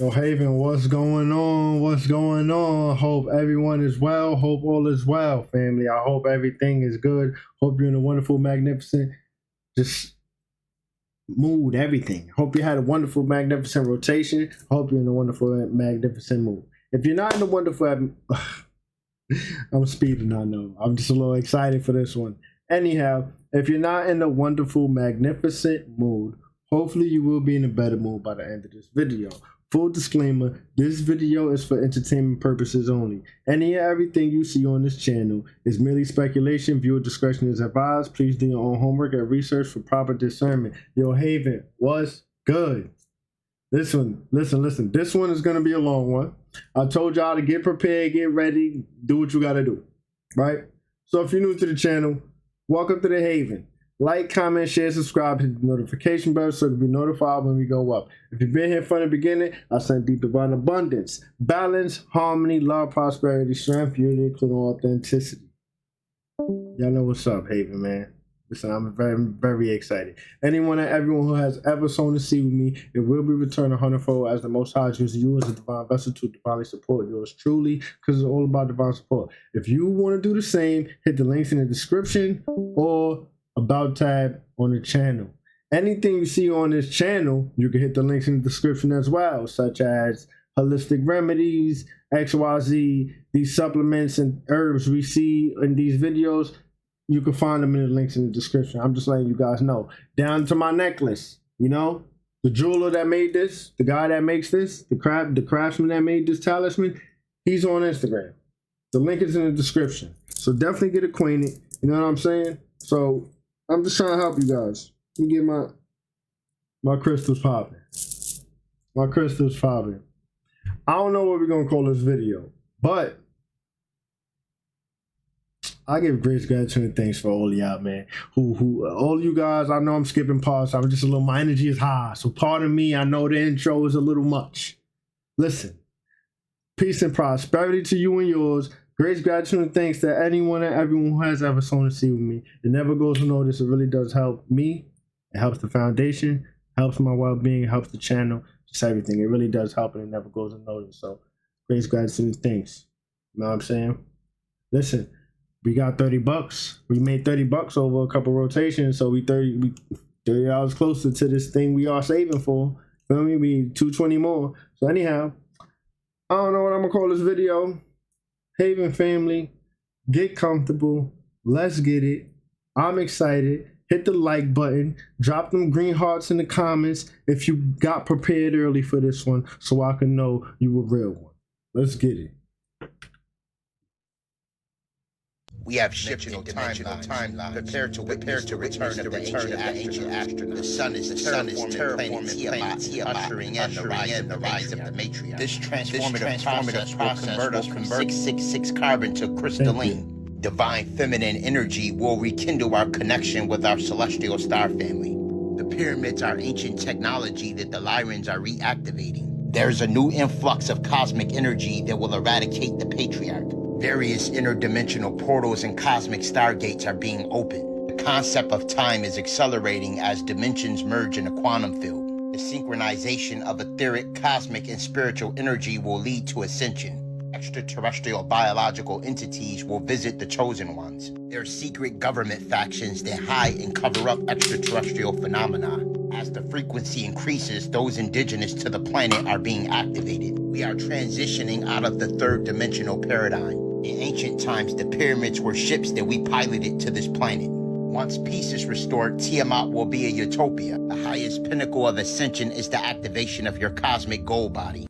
Yo, Haven, what's going on? What's going on? Hope everyone is well. Hope all is well, family. I hope everything is good. Hope you're in a wonderful, magnificent, just mood, everything. Hope you had a wonderful, magnificent rotation. Hope you're in a wonderful, magnificent mood. If you're not in a wonderful, I'm speeding, I know. I'm just a little excited for this one. Anyhow, if you're not in a wonderful, magnificent mood, hopefully you will be in a better mood by the end of this video. Full disclaimer, this video is for entertainment purposes only. Any and everything you see on this channel is merely speculation. Viewer discretion is advised. Please do your own homework and research for proper discernment. Yo, Haven, what's good? This one, listen. This one is going to be a long one. I told y'all to get prepared, get ready, do what you got to do, right? So if you're new to the channel, welcome to the Haven. Like, comment, share, subscribe, hit the notification bell so you can be notified when we go up. If you've been here from the beginning, I send deep divine abundance, balance, harmony, love, prosperity, strength, unity, including authenticity. Y'all know what's up, Haven, man. Listen, I'm very excited. Anyone and everyone who has ever sown a seed with me, it will be returned 100-fold as the Most High uses you as a divine vessel to divinely support yours truly, because it's all about divine support. If you want to do the same, hit the links in the description or about tab on the channel. Anything you see on this channel, you can hit the links in the description as well, such as holistic remedies, XYZ, these supplements and herbs we see in these videos. You can find them in the links in the description. I'm just letting you guys know. Down to my necklace, you know, the jeweler that made this, the guy that makes this, the craftsman that made this talisman, he's on Instagram. The link is in the description. So definitely get acquainted. You know what I'm saying? So I'm just trying to help you guys. Let me get my crystals popping. My crystals popping. I don't know what we're gonna call this video, but I give grace, gratitude, and thanks for all y'all, man. Who all you guys, I know I'm skipping parts. I'm just a little, my energy is high. So pardon me, I know the intro is a little much. Listen, peace and prosperity to you and yours. Grace, gratitude, and thanks to anyone and everyone who has ever sown a seed with me. It never goes unnoticed. It really does help me. It helps the foundation, helps my well-being, helps the channel, just everything. It really does help, and it never goes unnoticed. So, grace, gratitude, and thanks. You know what I'm saying? Listen, we got $30. We made $30 over a couple rotations, so we $30 closer to this thing we are saving for. Feel me? We need 220 more. So anyhow, I don't know what I'm gonna call this video. Haven family, get comfortable. Let's get it. I'm excited. Hit the like button. Drop them green hearts in the comments if you got prepared early for this one so I can know you a real one. Let's get it. We have dimensional timeline. Prepare to return of the ancient astronaut. The sun is terraforming planet ushering in the rise of the matriarch. This transformative process will convert us from 666 carbon to crystalline. Divine feminine energy will rekindle our connection with our celestial star family. The pyramids are ancient technology that the Lyrans are reactivating. There's a new influx of cosmic energy that will eradicate the patriarch. Various interdimensional portals and cosmic stargates are being opened. The concept of time is accelerating as dimensions merge in a quantum field. The synchronization of etheric, cosmic, and spiritual energy will lead to ascension. Extraterrestrial biological entities will visit the chosen ones. There are secret government factions that hide and cover up extraterrestrial phenomena. As the frequency increases, those indigenous to the planet are being activated. We are transitioning out of the third dimensional paradigm. In ancient times, the pyramids were ships that we piloted to this planet. Once peace is restored, Tiamat will be a utopia. The highest pinnacle of ascension is the activation of your cosmic gold body.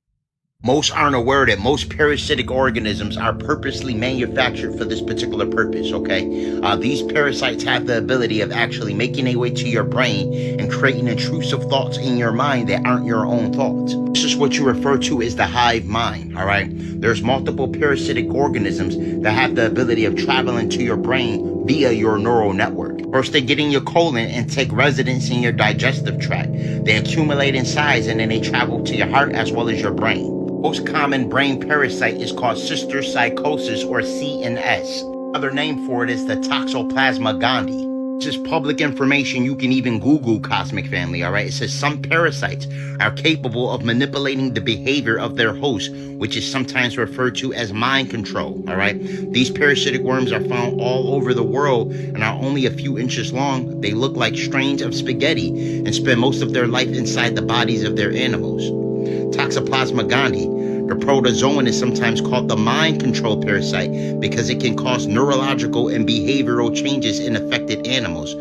Most aren't aware that most parasitic organisms are purposely manufactured for this particular purpose, okay? These parasites have the ability of actually making their way to your brain and creating intrusive thoughts in your mind that aren't your own thoughts. This is what you refer to as the hive mind, all right? There's multiple parasitic organisms that have the ability of traveling to your brain via your neural network. First, they get in your colon and take residence in your digestive tract. They accumulate in size and then they travel to your heart as well as your brain. Most common brain parasite is called cysticercosis or CNS. Another name for it is the Toxoplasma gondii. This is public information. You can even Google Cosmic Family, all right? It says some parasites are capable of manipulating the behavior of their host, which is sometimes referred to as mind control, all right? These parasitic worms are found all over the world and are only a few inches long. They look like strains of spaghetti and spend most of their life inside the bodies of their animals. Toxoplasma gondii. The protozoan is sometimes called the mind control parasite because it can cause neurological and behavioral changes in affected animals.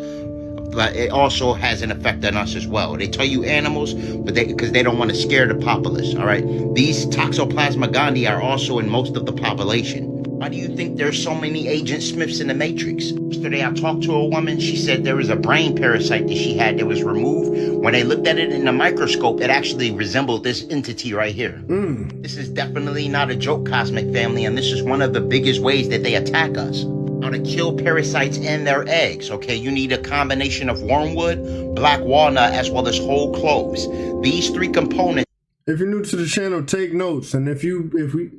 But it also has an effect on us as well. They tell you animals, but because they don't want to scare the populace, all right? These Toxoplasma gondii are also in most of the population. Why do you think there's so many Agent Smiths in the Matrix? Yesterday I talked to a woman. She said there was a brain parasite that she had that was removed. When they looked at it in the microscope, it actually resembled this entity right here. This is definitely not a joke, Cosmic Family, and this is one of the biggest ways that they attack us. Now, to kill parasites and their eggs, okay, you need a combination of wormwood, black walnut, as well as whole cloves. These three components. If you're new to the channel, take notes. And if you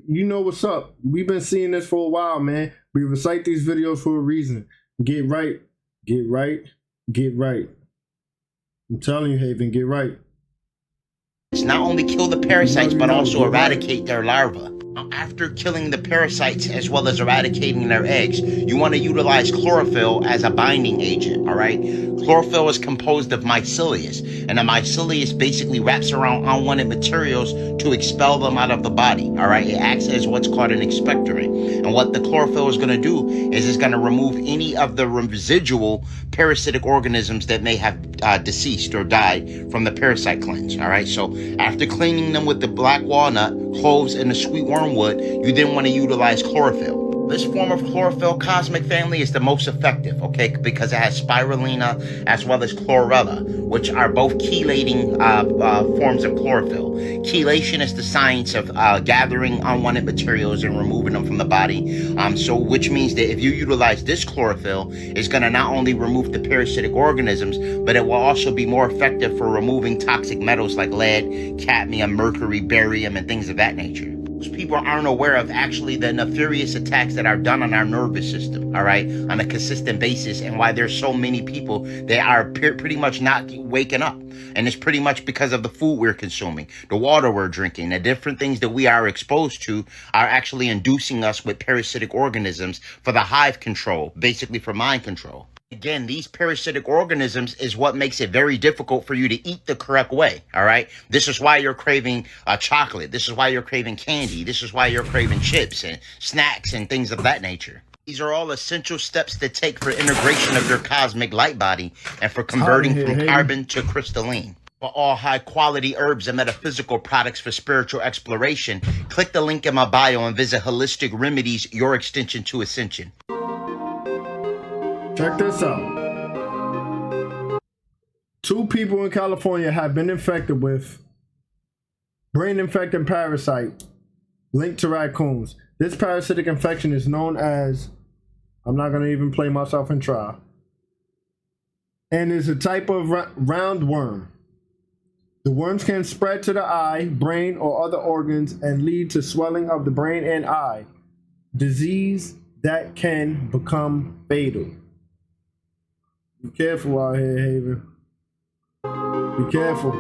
know what's up. We've been seeing this for a while, man. We recite these videos for a reason. Get right, get right, get right. I'm telling you, Haven, get right. It's not only kill the parasites, but also eradicate their larvae. Now, after killing the parasites as well as eradicating their eggs, you want to utilize chlorophyll as a binding agent, all right? Chlorophyll is composed of mycelium, and the mycelium basically wraps around unwanted materials to expel them out of the body, all right? It acts as what's called an expectorant. And what the chlorophyll is going to do is it's going to remove any of the residual parasitic organisms that may have deceased or died from the parasite cleanse, all right? So after cleaning them with the black walnut, cloves, and the sweet wormwood, you then want to utilize chlorophyll. This form of chlorophyll, Cosmic Family, is the most effective, okay, because it has spirulina as well as chlorella, which are both chelating forms of chlorophyll. Chelation is the science of gathering unwanted materials and removing them from the body. Which means that if you utilize this chlorophyll, it's going to not only remove the parasitic organisms, but it will also be more effective for removing toxic metals like lead, cadmium, mercury, barium, and things of that nature. Most people aren't aware of actually the nefarious attacks that are done on our nervous system, all right, on a consistent basis, and why there's so many people that are pretty much not waking up. And it's pretty much because of the food we're consuming, the water we're drinking, the different things that we are exposed to are actually inducing us with parasitic organisms for the hive control, basically for mind control. Again, these parasitic organisms is what makes it very difficult for you to eat the correct way, all right? This is why you're craving chocolate. This is why you're craving candy. This is why you're craving chips and snacks and things of that nature. These are all essential steps to take for integration of your cosmic light body and for converting from carbon to crystalline. For all high-quality herbs and metaphysical products for spiritual exploration, click the link in my bio and visit Holistic Remedies, your extension to ascension. Check this out. 2 people in California have been infected with brain-infecting parasite linked to raccoons. This parasitic infection is known as, I'm not going to even play myself and try, and is a type of roundworm. The worms can spread to the eye, brain, or other organs and lead to swelling of the brain and eye, disease that can become fatal. Be careful out here, Haven. Be careful.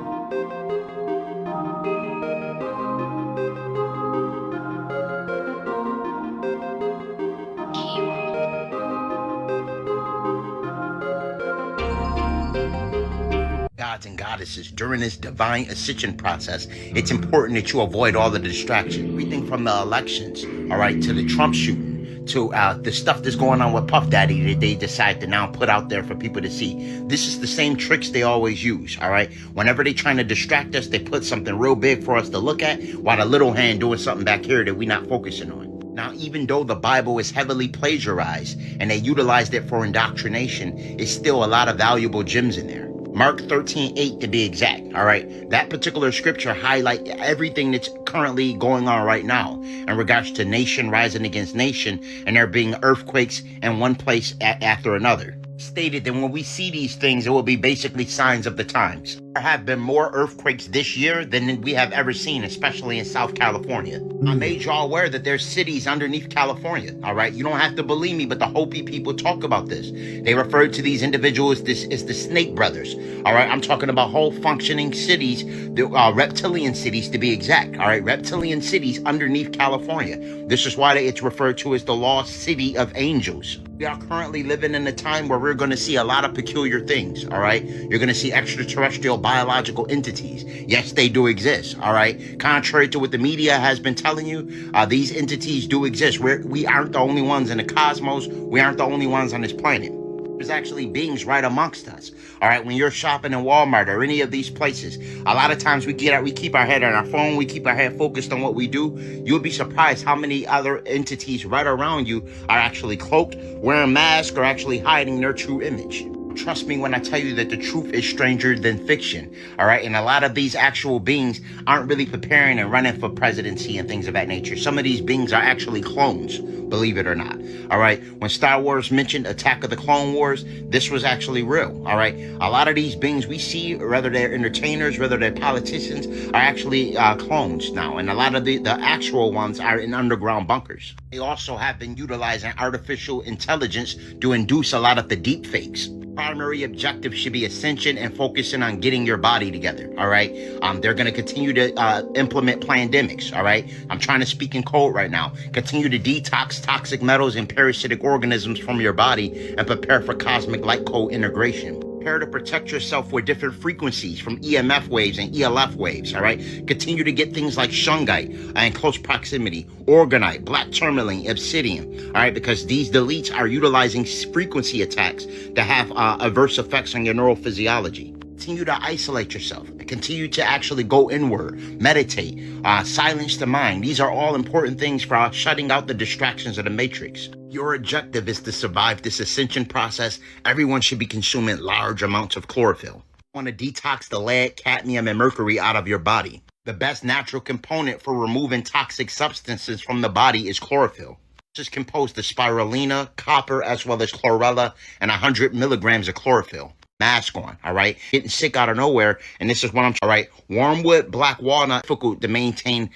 Gods and goddesses, during this divine ascension process, it's important that you avoid all the distraction. Everything from the elections, all right, to the Trump shooting, to the stuff that's going on with Puff Daddy that they decide to now put out there for people to see. This is the same tricks they always use, all right? Whenever they trying to distract us, they put something real big for us to look at, while the little hand doing something back here that we're not focusing on. Now, even though the Bible is heavily plagiarized and they utilized it for indoctrination, it's still a lot of valuable gems in there. Mark 13:8 to be exact, all right? That particular scripture highlights everything that's currently going on right now in regards to nation rising against nation and there being earthquakes in one place after another. Stated that when we see these things, it will be basically signs of the times. There have been more earthquakes this year than we have ever seen, especially in South California. I made y'all aware that there's cities underneath California, all right? You don't have to believe me, but the Hopi people talk about this. They refer to these individuals as the Snake Brothers, all right? I'm talking about whole functioning cities, the reptilian cities to be exact, all right? Reptilian cities underneath California. This is why it's referred to as the lost city of angels. We are currently living in a time where we're going to see a lot of peculiar things, all right? You're going to see extraterrestrial biological entities. Yes, they do exist, all right? Contrary to what the media has been telling you, these entities do exist. We aren't the only ones in the cosmos. We aren't the only ones on this planet. There's actually beings right amongst us, all right? When you're shopping in Walmart or any of these places, a lot of times we keep our head on our phone, we keep our head focused on what we do. You'll be surprised how many other entities right around you are actually cloaked, wearing masks, or actually hiding their true image. Trust me when I tell you that the truth is stranger than fiction, all right? And a lot of these actual beings aren't really preparing and running for presidency and things of that nature. Some of these beings are actually clones, believe it or not, all right? When Star Wars mentioned Attack of the Clone Wars, this was actually real, all right? A lot of these beings we see, whether they're entertainers, whether they're politicians, are actually clones now. And a lot of the actual ones are in underground bunkers. They also have been utilizing artificial intelligence to induce a lot of the deep fakes. Primary objective should be ascension and focusing on getting your body together, all right? They're going to continue to implement pandemics, all right? I'm trying to speak in code right now. Continue to detox toxic metals and parasitic organisms from your body and prepare for cosmic light code integration. Prepare to protect yourself with different frequencies from EMF waves and ELF waves, all right? Continue to get things like shungite in close proximity, orgonite, black tourmaline, obsidian, all right? Because these deletes are utilizing frequency attacks that have adverse effects on your neurophysiology. Continue to isolate yourself. Continue to actually go inward, meditate, silence the mind. These are all important things for shutting out the distractions of the matrix. Your objective is to survive this ascension process. Everyone should be consuming large amounts of chlorophyll. You want to detox the lead, cadmium, and mercury out of your body. The best natural component for removing toxic substances from the body is chlorophyll. This is composed of spirulina, copper, as well as chlorella, and 100 milligrams of chlorophyll. Mask on, all right? Getting sick out of nowhere, and this is what I'm, all right? Wormwood, black walnut, difficult to maintain,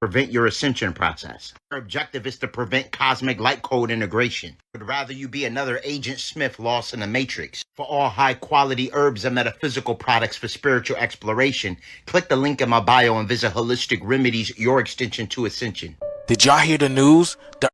prevent your ascension process. Your objective is to prevent cosmic light code integration. Would rather you be another Agent Smith lost in the matrix. For all high-quality herbs and metaphysical products for spiritual exploration, click the link in my bio and visit Holistic Remedies, your extension to ascension. Did y'all hear the news? The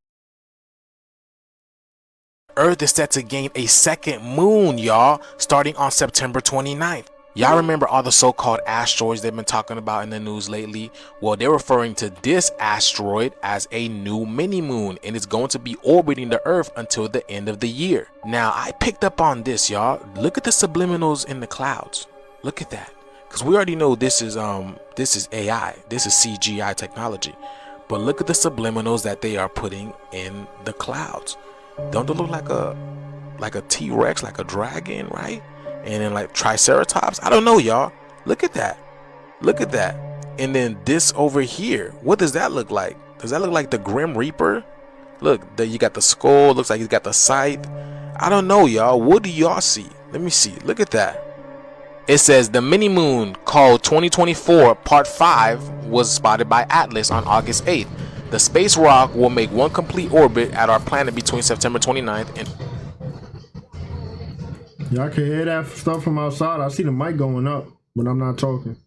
Earth is set to gain a second moon, y'all, starting on September 29th. Y'all remember all the so-called asteroids they've been talking about in the news lately? Well, they're referring to this asteroid as a new mini-moon, and it's going to be orbiting the Earth until the end of the year. Now, I picked up on this, y'all. Look at the subliminals in the clouds. Look at that. Because we already know this is AI. This is CGI technology. But look at the subliminals that they are putting in the clouds. Don't they look like a T-Rex, like a dragon, right? And then like Triceratops. I don't know, y'all. Look at that. Look at that. And then this over here, what does that look like? Does that look like the Grim Reaper? Look, there you got the skull. Looks like he's got the scythe. I don't know, y'all. What do y'all see? Let me see. Look at that. It says the mini moon called 2024 Part 5 was spotted by Atlas on August 8th. The space rock will make one complete orbit at our planet between September 29th and... Y'all can hear that stuff from outside. I see the mic going up when I'm not talking.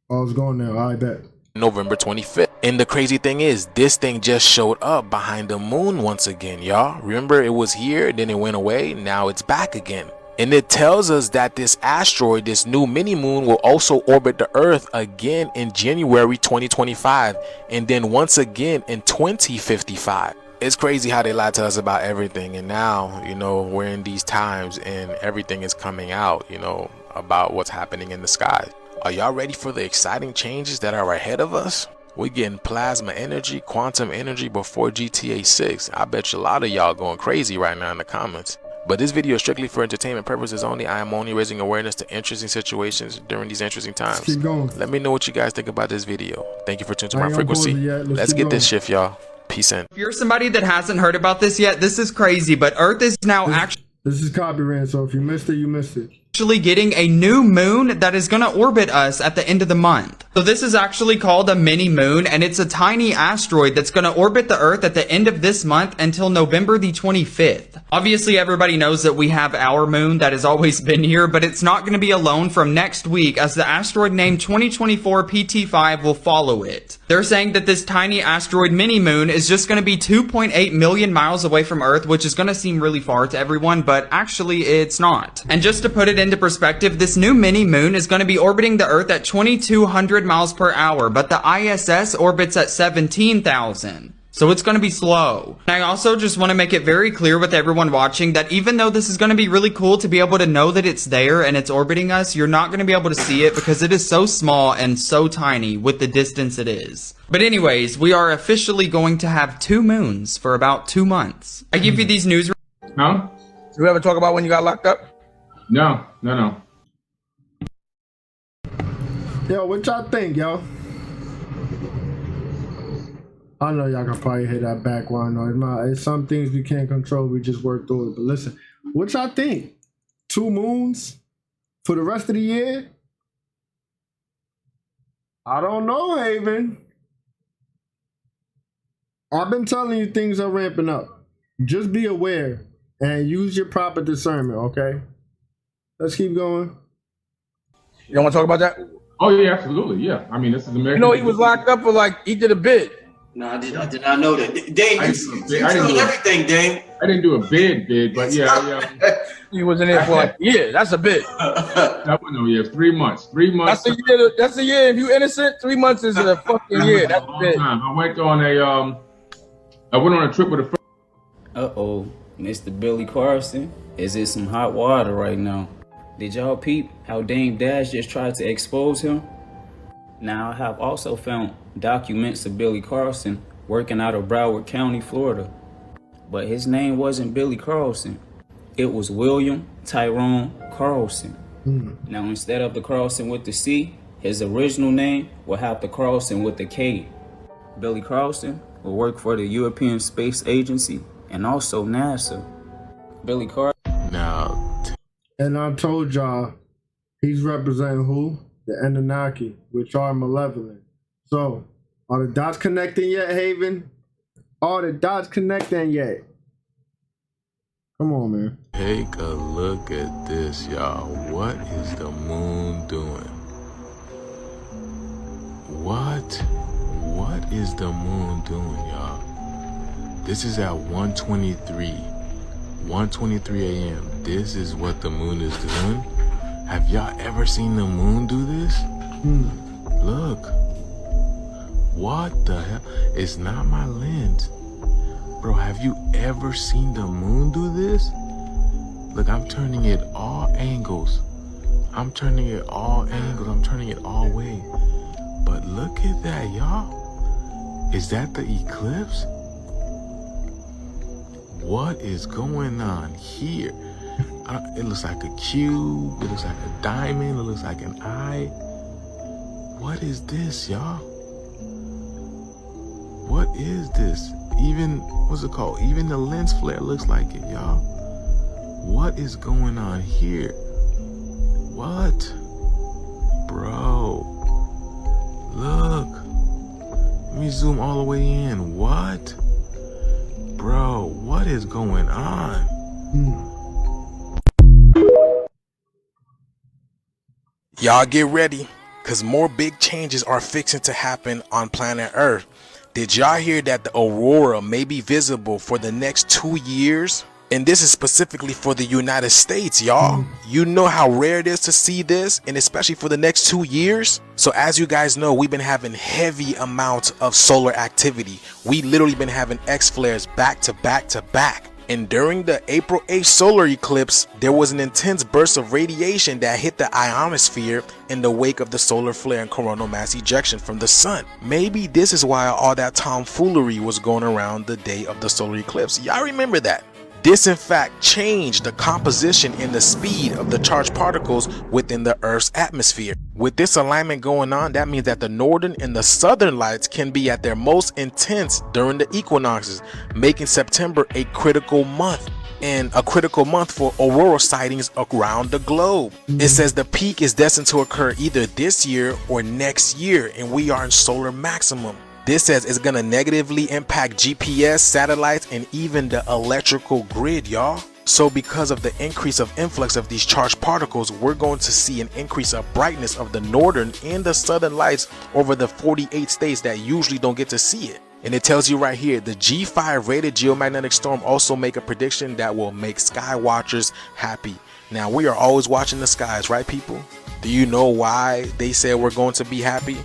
Oh, it's going there. I bet. November 25th. And the crazy thing is, this thing just showed up behind the moon once again, y'all. Remember, it was here, then it went away. Now it's back again. And it tells us that this asteroid, this new mini moon, will also orbit the Earth again in January 2025, and then once again in 2055. It's crazy how they lied to us about everything, and now, you know, we're in these times and everything is coming out, you know, about what's happening in the sky. Are y'all ready for the exciting changes that are ahead of us? We're getting plasma energy, quantum energy before GTA 6. I bet you a lot of y'all going crazy right now in the comments. But this video is strictly for entertainment purposes only. I am only raising awareness to interesting situations during these interesting times. Keep going. Let me know what you guys think about this video. Thank you for tuning to my frequency. Let's get this shift, y'all. Peace in. If you're somebody that hasn't heard about this yet, this is crazy, but Earth is now actually... This is copyright, so if you missed it, you missed it. Actually getting a new moon that is going to orbit us at the end of the month. So this is actually called a mini moon, and it's a tiny asteroid that's going to orbit the Earth at the end of this month until November the 25th. Obviously, everybody knows that we have our moon that has always been here, but it's not going to be alone from next week, as the asteroid named 2024 PT5 will follow it. They're saying that this tiny asteroid mini moon is just going to be 2.8 million miles away from Earth, which is going to seem really far to everyone, but actually it's not. And just to put it into perspective, this new mini moon is going to be orbiting the Earth at 2,200 miles per hour, but the ISS orbits at 17,000. So it's going to be slow. And I also just want to make it very clear with everyone watching that even though this is going to be really cool to be able to know that it's there and it's orbiting us, you're not going to be able to see it because it is so small and so tiny with the distance it is. But anyways, we are officially going to have 2 moons for about 2 months. I give you these news. Huh? Did we ever talk about when you got locked up? No. Yo, what y'all think, yo? I know y'all can probably hear that background noise. It's some things we can't control. We just work through it. But listen, what y'all think? 2 moons for the rest of the year? I don't know, Haven. I've been telling you things are ramping up. Just be aware and use your proper discernment, okay? Let's keep going. You don't want to talk about that? Oh yeah, absolutely. Yeah. I mean, this is American. You know, he was locked up for he did a bid. No, I did not know that. Dame, you tell everything, Dame. I didn't do a bid, but yeah. He was in there for a year. That's a bid. That one, no, yeah, 3 months. 3 months. That's a year. That's a year. If you innocent, 3 months is a fucking year. That's a bid. I went on a trip with a friend. Uh-oh, Mr. Billy Carson, is it some hot water right now? Did y'all peep how Dame Dash just tried to expose him? Now, I have also found documents of Billy Carson working out of Broward County, Florida. But his name wasn't Billy Carlson. It was William Tyrone Carlson. Now, instead of the Carlson with the C, his original name will have the Carlson with the K. Billy Carlson will work for the European Space Agency and also NASA. Billy Carlson. And I told y'all, he's representing who? The Anunnaki, which are malevolent. So, are the dots connecting yet, Haven? Are the dots connecting yet? Come on, man. Take a look at this, y'all. What is the moon doing? What is the moon doing, y'all? This is at 1:23 a.m. This is what the moon is doing. Have y'all ever seen the moon do this? Look. What the hell? It's not my lens. Bro, have you ever seen the moon do this? Look, I'm turning it all angles. I'm turning it all way. But look at that, y'all. Is that the eclipse? What is going on here? It looks like a cube. It looks like a diamond. It looks like an eye. What is this, y'all? What is this? Even, what's it called? Even the lens flare looks like it, y'all. What is going on here? What? Bro. Look. Let me zoom all the way in. What? Bro, what is going on? Y'all get ready, because more big changes are fixing to happen on planet Earth. Did y'all hear that the aurora may be visible for the next 2 years? And this is specifically for the United States, y'all. You know how rare it is to see this, and especially for the next 2 years. So as you guys know, we've been having heavy amounts of solar activity. We literally been having X flares back to back to back. And during the April 8th solar eclipse, there was an intense burst of radiation that hit the ionosphere in the wake of the solar flare and coronal mass ejection from the sun. Maybe this is why all that tomfoolery was going around the day of the solar eclipse. Y'all remember that? This in fact changed the composition and the speed of the charged particles within the Earth's atmosphere. With this alignment going on, that means that the northern and the southern lights can be at their most intense during the equinoxes, making September a critical month. and a critical month for aurora sightings around the globe. It says the peak is destined to occur either this year or next year, and we are in solar maximum. This says it's gonna negatively impact GPS, satellites, and even the electrical grid, y'all. So because of the increase of influx of these charged particles, we're going to see an increase of brightness of the northern and the southern lights over the 48 states that usually don't get to see it. And it tells you right here, the G5 rated geomagnetic storm also make a prediction that will make sky watchers happy. Now, we are always watching the skies, right, people? Do you know why they said we're going to be happy?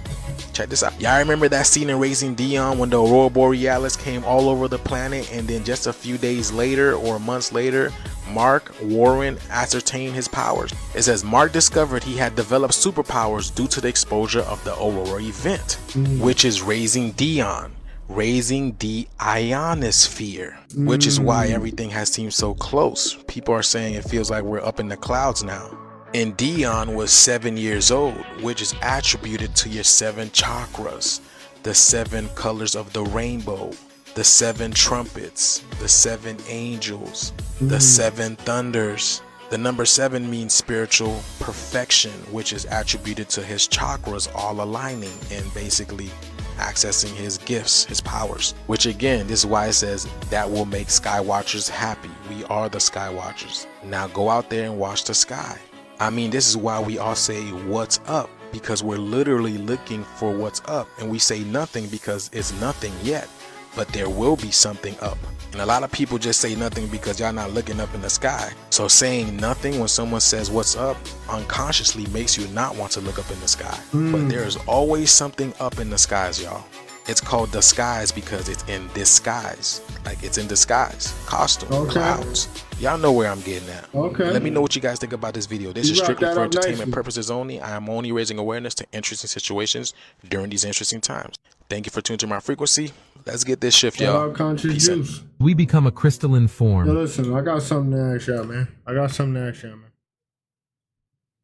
Check this out. Y'all remember that scene in Raising Dion when the Aurora Borealis came all over the planet, and then just a few days later or months later, Mark Warren ascertained his powers. It says Mark discovered he had developed superpowers due to the exposure of the Aurora event, which is Raising Dion. Raising the ionosphere, which is why everything has seemed so close. People are saying it feels like we're up in the clouds now. And Dion was 7 years old, which is attributed to your 7 chakras, the 7 colors of the rainbow, the 7 trumpets, the 7 angels, the 7 thunders. The number 7 means spiritual perfection, which is attributed to his chakras all aligning and basically accessing his gifts, his powers, which again, this is why it says that will make sky watchers happy. We are the sky watchers. Now go out there and watch the sky. I mean, this is why we all say what's up, because we're literally looking for what's up, and we say nothing because it's nothing yet, but there will be something up. And a lot of people just say nothing because y'all not looking up in the sky. So saying nothing when someone says what's up unconsciously makes you not want to look up in the sky. But there is always something up in the skies, y'all. It's called the skies because it's in disguise. Like it's in disguise. Costume, clouds. Y'all know where I'm getting at. Okay. Let me know what you guys think about this video. This is strictly for entertainment purposes only. I am only raising awareness to interesting situations during these interesting times. Thank you for tuning to my frequency. Let's get this shift, y'all. Conscious juice. We become a crystalline form. Yo, listen, I got something to ask y'all, man.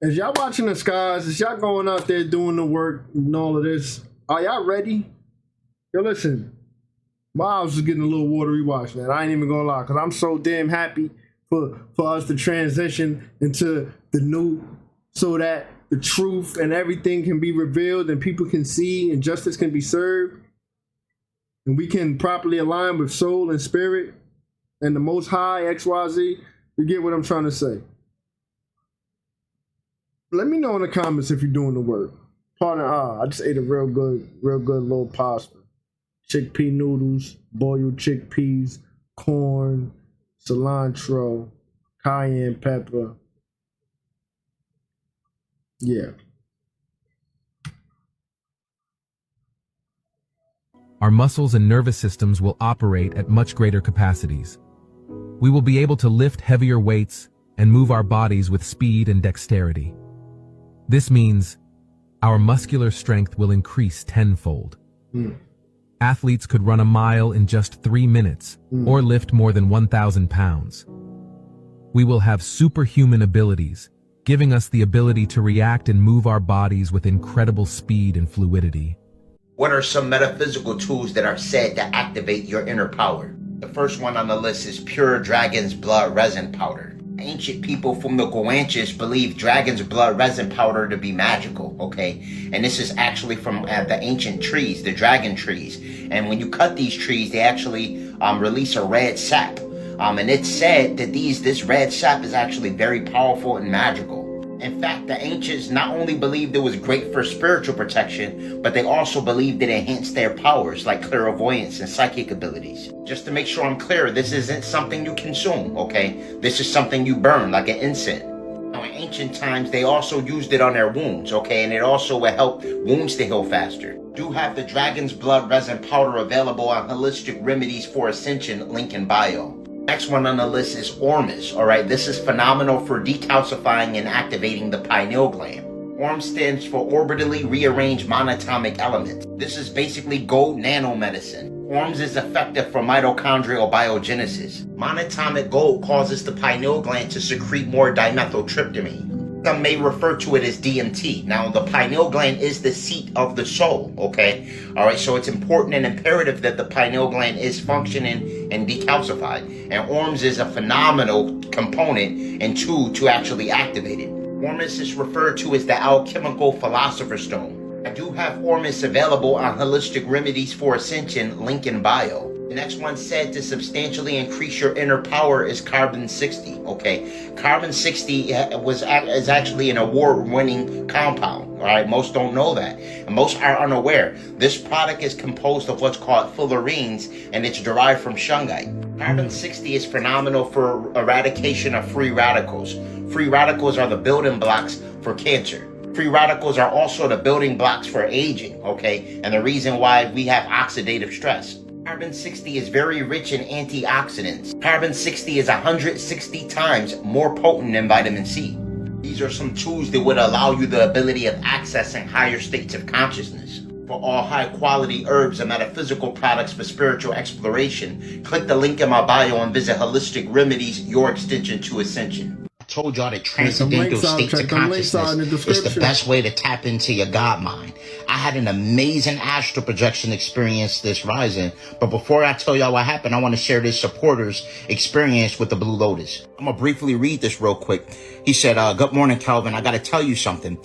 Is y'all watching the skies? Is y'all going out there doing the work and all of this? Are y'all ready? Yo, listen. My eyes was getting a little watery watch, man. I ain't even gonna lie, because I'm so damn happy for us to transition into the new, so that the truth and everything can be revealed and people can see and justice can be served. And we can properly align with soul and spirit and the Most High, XYZ. You get what I'm trying to say. Let me know in the comments if you're doing the work. I just ate a real good little pasta. Chickpea noodles, boiled chickpeas, corn, cilantro, cayenne pepper. Yeah. Our muscles and nervous systems will operate at much greater capacities. We will be able to lift heavier weights and move our bodies with speed and dexterity. This means our muscular strength will increase tenfold. Athletes could run a mile in just 3 minutes or lift more than 1,000 pounds. We will have superhuman abilities, giving us the ability to react and move our bodies with incredible speed and fluidity. What are some metaphysical tools that are said to activate your inner power? The first one on the list is pure dragon's blood resin powder. Ancient people from the Guanches believed dragon's blood resin powder to be magical, okay? And this is actually from the ancient trees, the dragon trees. And when you cut these trees, they actually release a red sap. And it's said that this red sap is actually very powerful and magical. In fact, the ancients not only believed it was great for spiritual protection, but they also believed it enhanced their powers like clairvoyance and psychic abilities. Just to make sure I'm clear, this isn't something you consume, okay? This is something you burn like an incense. Now, in ancient times, they also used it on their wounds, okay? And it also will help wounds to heal faster. Do have the dragon's blood resin powder available on Holistic Remedies for Ascension, link in bio. Next one on the list is Ormus, alright? This is phenomenal for decalcifying and activating the pineal gland. ORM stands for Orbitally Rearranged Monatomic Element. This is basically gold nanomedicine. ORMS is effective for mitochondrial biogenesis. Monatomic gold causes the pineal gland to secrete more dimethyltryptamine. Some may refer to it as DMT. Now, the pineal gland is the seat of the soul, okay? All right, so it's important and imperative that the pineal gland is functioning and decalcified. And ORMS is a phenomenal component and tool to actually activate it. ORMS is referred to as the alchemical philosopher's stone. I do have ORMS available on Holistic Remedies for Ascension, link in bio. The next one said to substantially increase your inner power is carbon-60. Okay, carbon-60 is actually an award-winning compound. All right, most don't know that, and most are unaware. This product is composed of what's called fullerenes, and it's derived from shungite. Carbon-60 is phenomenal for eradication of free radicals. Free radicals are the building blocks for cancer. Free radicals are also the building blocks for aging. Okay, and the reason why we have oxidative stress. Carbon-60 is very rich in antioxidants. Carbon-60 is 160 times more potent than vitamin C. These are some tools that would allow you the ability of accessing higher states of consciousness. For all high-quality herbs and metaphysical products for spiritual exploration, click the link in my bio and visit Holistic Remedies, your extension to ascension. I told y'all that transcendental states of consciousness is the best way to tap into your God mind. I had an amazing astral projection experience this rising, but before I tell y'all what happened, I want to share this supporter's experience with the Blue Lotus. I'm gonna briefly read this real quick. He said, good morning, Kelvin. I gotta tell you something.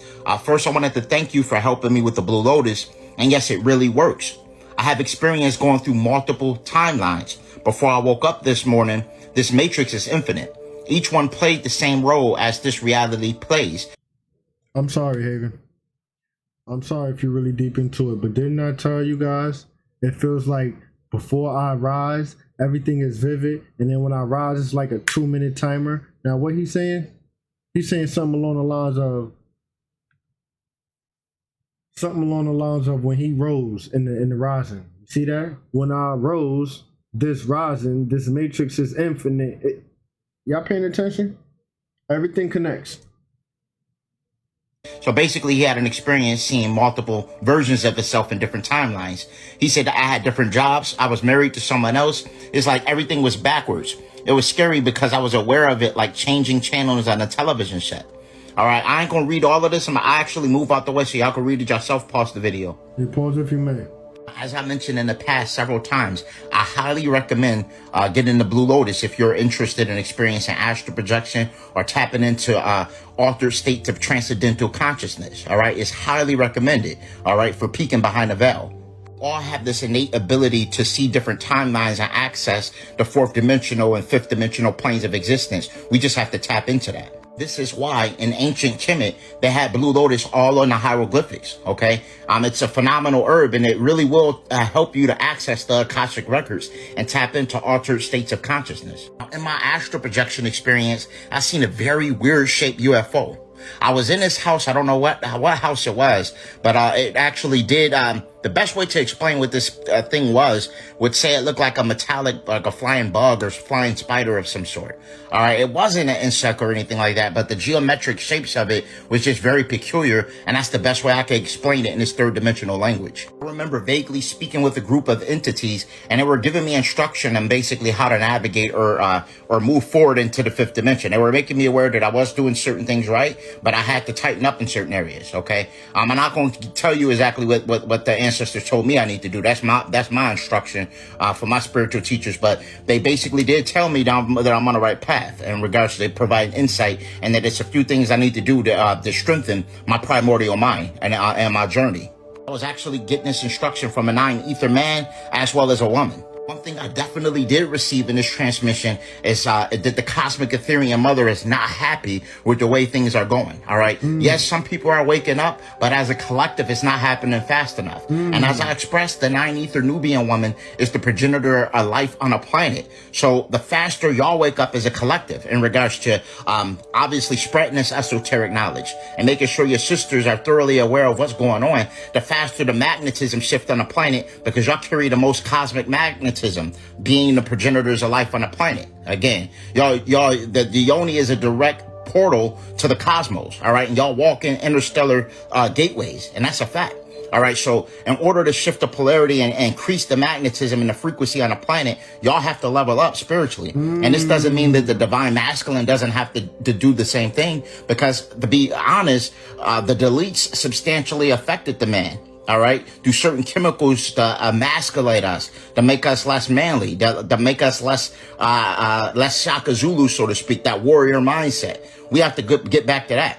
First, I wanted to thank you for helping me with the Blue Lotus, and yes, it really works. I have experience going through multiple timelines. Before I woke up this morning, this matrix is infinite. Each one played the same role as this reality plays. I'm sorry, Haven. I'm sorry if you're really deep into it, but didn't I tell you guys? It feels like before I rise, everything is vivid, and then when I rise, it's like a 2-minute timer. Now, what he's saying? He's saying something along the lines of when he rose in the rising. See that? When I rose, this rising, this matrix is infinite. Y'all paying attention? Everything connects. So basically, he had an experience seeing multiple versions of himself in different timelines. He said that I had different jobs. I was married to someone else. It's like everything was backwards. It was scary because I was aware of it, like changing channels on a television set. All right, I ain't going to read all of this. I'm going to actually move out the way so y'all can read it yourself. Pause the video. You pause if you may. As I mentioned in the past several times, I highly recommend getting the Blue Lotus if you're interested in experiencing astral projection or tapping into altered states of transcendental consciousness. All right, it's highly recommended. All right, for peeking behind the veil. All have this innate ability to see different timelines and access the 4th dimensional and 5th dimensional planes of existence. We just have to tap into that. This is why in ancient Kemet, they had Blue Lotus all on the hieroglyphics, okay? It's a phenomenal herb, and it really will help you to access the Akashic records and tap into altered states of consciousness. In my astral projection experience, I seen a very weird shaped UFO. I was in this house. I don't know what house it was, but it actually did. The best way to explain what this thing would say it looked like a metallic, like a flying bug or flying spider of some sort. All right, it wasn't an insect or anything like that, but the geometric shapes of it was just very peculiar, and that's the best way I could explain it in this 3rd dimensional language. I remember vaguely speaking with a group of entities, and they were giving me instruction on basically how to navigate or move forward into the 5th dimension. They were making me aware that I was doing certain things right, but I had to tighten up in certain areas. Okay, I'm not going to tell you exactly what the ancestors told me I need to do. That's my instruction for my spiritual teachers, but they basically did tell me that I'm on the right path in regards to providing insight, and that it's a few things I need to do to strengthen my primordial mind and my journey. I was actually getting this instruction from a 9 ether man as well as a woman. One thing I definitely did receive in this transmission is that the cosmic Ethereum mother is not happy with the way things are going. All right. Yes, some people are waking up, but as a collective, it's not happening fast enough. And as I expressed, the 9 ether Nubian woman is the progenitor of life on a planet. So the faster y'all wake up as a collective in regards to obviously spreading this esoteric knowledge and making sure your sisters are thoroughly aware of what's going on, the faster the magnetism shift on the planet, because y'all carry the most cosmic magnetism, being the progenitors of life on the planet. Again, the yoni is a direct portal to the cosmos. All right, and y'all walk in interstellar gateways, and that's a fact. All right, so in order to shift the polarity and increase the magnetism and the frequency on the planet, y'all have to level up spiritually. And this doesn't mean that the divine masculine doesn't have to do the same thing, because to be honest, the deletes substantially affected the man. All right, do certain chemicals to emasculate us, to make us less manly, to make us less Shaka Zulu, so to speak, that warrior mindset. We have to get back to that.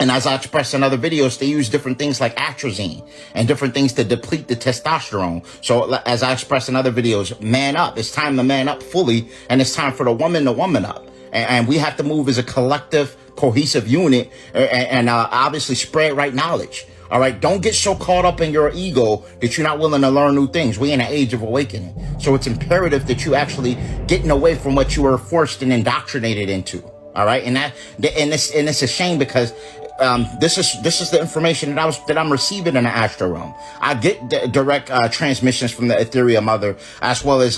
And as I expressed in other videos, they use different things like atrazine and different things to deplete the testosterone. So as I expressed in other videos, man up. It's time to man up fully, and it's time for the woman to woman up. And we have to move as a collective, cohesive unit, and obviously spread right knowledge. All right, don't get so caught up in your ego that you're not willing to learn new things. We're in an age of awakening. So it's imperative that you actually getting away from what you were forced and indoctrinated into. All right, and it's a shame, because this is the information that I'm receiving in the astral realm. I get direct transmissions from the ethereal mother, as well as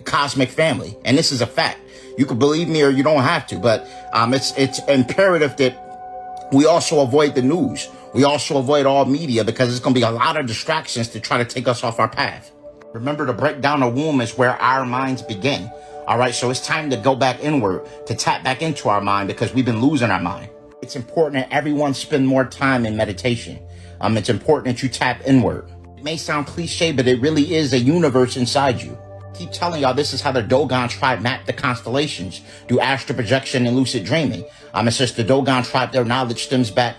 cosmic family, and this is a fact. You can believe me or you don't have to, but it's imperative that we also avoid the news. We also avoid all media, because there's going to be a lot of distractions to try to take us off our path. Remember, to break down the womb is where our minds begin. All right, so it's time to go back inward, to tap back into our mind, because we've been losing our mind. It's important that everyone spend more time in meditation. It's important that you tap inward. It may sound cliche, but it really is a universe inside you. I keep telling y'all, this is how the Dogon tribe mapped the constellations through astral projection and lucid dreaming. It says the Dogon tribe, their knowledge stems back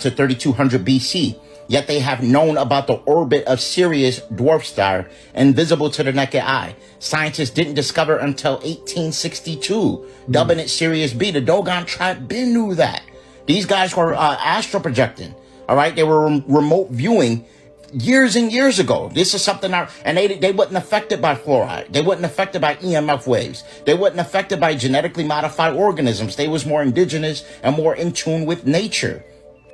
to 3200 BC. Yet they have known about the orbit of Sirius dwarf star, invisible to the naked eye. Scientists didn't discover until 1862, dubbing it Sirius B. The Dogon tribe been knew that. These guys were astral projecting. All right, they were remote viewing years and years ago. This is something and they wasn't affected by fluoride. They wasn't affected by EMF waves. They wasn't affected by genetically modified organisms. They was more indigenous and more in tune with nature.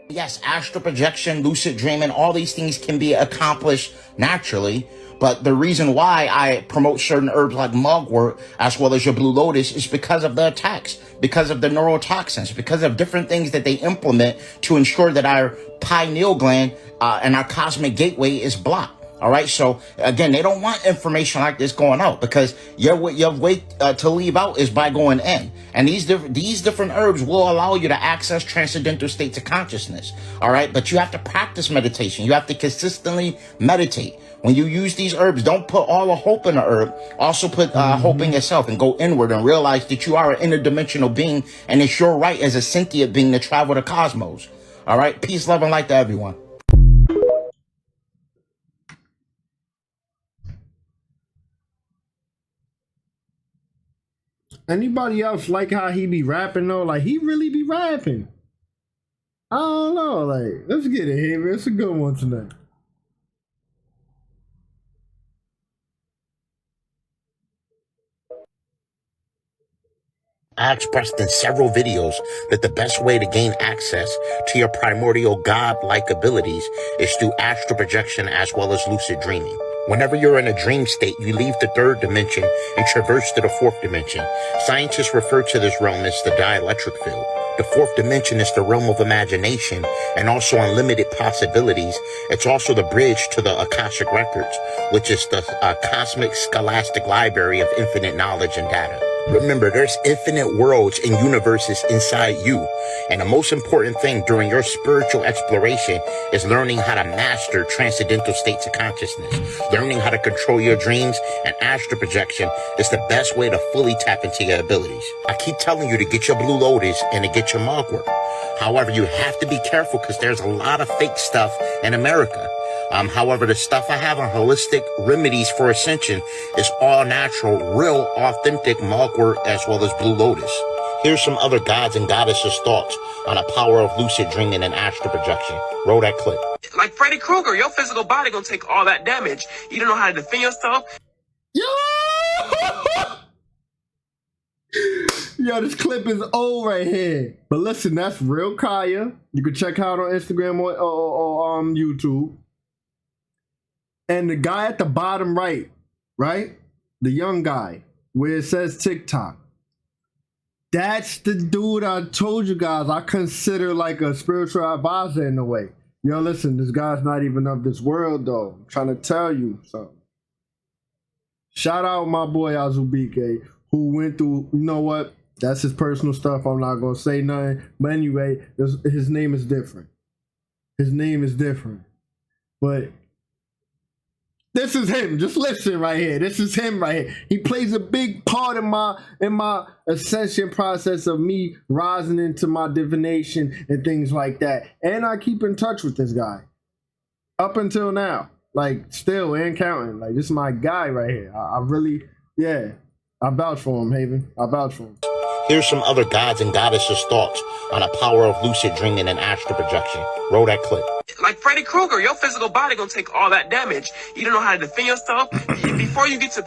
Yes, astral projection, lucid dreaming, all these things can be accomplished naturally. But the reason why I promote certain herbs like mugwort, as well as your blue lotus, is because of the attacks, because of the neurotoxins, because of different things that they implement to ensure that our pineal gland and our cosmic gateway is blocked. All right. So again, they don't want information like this going out, because your way to leave out is by going in. And these different herbs will allow you to access transcendental states of consciousness. All right. But you have to practice meditation. You have to consistently meditate. When you use these herbs, don't put all the hope in the herb. Also put hope in yourself, and go inward and realize that you are an interdimensional being, and it's your right as a sentient being to travel the cosmos. All right. Peace, love, and light to everyone. Anybody else like how he be rapping though? Like, he really be rapping. I don't know. Like, let's get it here. It's a good one tonight. I expressed in several videos that the best way to gain access to your primordial God-like abilities is through astral projection as well as lucid dreaming. Whenever you're in a dream state, you leave the third dimension and traverse to the fourth dimension. Scientists refer to this realm as the dielectric field. The fourth dimension is the realm of imagination and also unlimited possibilities. It's also the bridge to the Akashic Records, which is the cosmic scholastic library of infinite knowledge and data. Remember, there's infinite worlds and universes inside you. And the most important thing during your spiritual exploration is learning how to master transcendental states of consciousness. Learning how to control your dreams and astral projection is the best way to fully tap into your abilities. I keep telling you to get your blue lotus and to get your mugwort. However, you have to be careful, because there's a lot of fake stuff in America. However, the stuff I have on holistic remedies for ascension is all natural, real, authentic mugwort as well as blue lotus. Here's some other gods and goddesses' thoughts on the power of lucid dreaming and astral projection. Roll that clip. Like Freddy Krueger, your physical body gonna take all that damage. You don't know how to defend yourself. Yo, this clip is old right here. But listen, that's real Kaya. You can check her out on Instagram or YouTube. And the guy at the bottom right, the young guy, where it says TikTok, that's the dude I told you guys I consider like a spiritual advisor in a way. Yo, listen, this guy's not even of this world, though. I'm trying to tell you something. Shout out my boy Azubike, who went through, you know what? That's his personal stuff. I'm not going to say nothing. But anyway, his name is different. His name is different. But this is him. Just listen right here. This is him right here. He plays a big part in my ascension process of me rising into my divination and things like that. And I keep in touch with this guy up until now. Like, still and counting. Like, this is my guy right here. I really, yeah. I vouch for him, Haven. I vouch for him. Here's some other gods and goddesses' thoughts on the power of lucid dreaming and astral projection. Roll that clip. Like Freddy Krueger, your physical body gonna take all that damage. You don't know how to defend yourself. Before you get to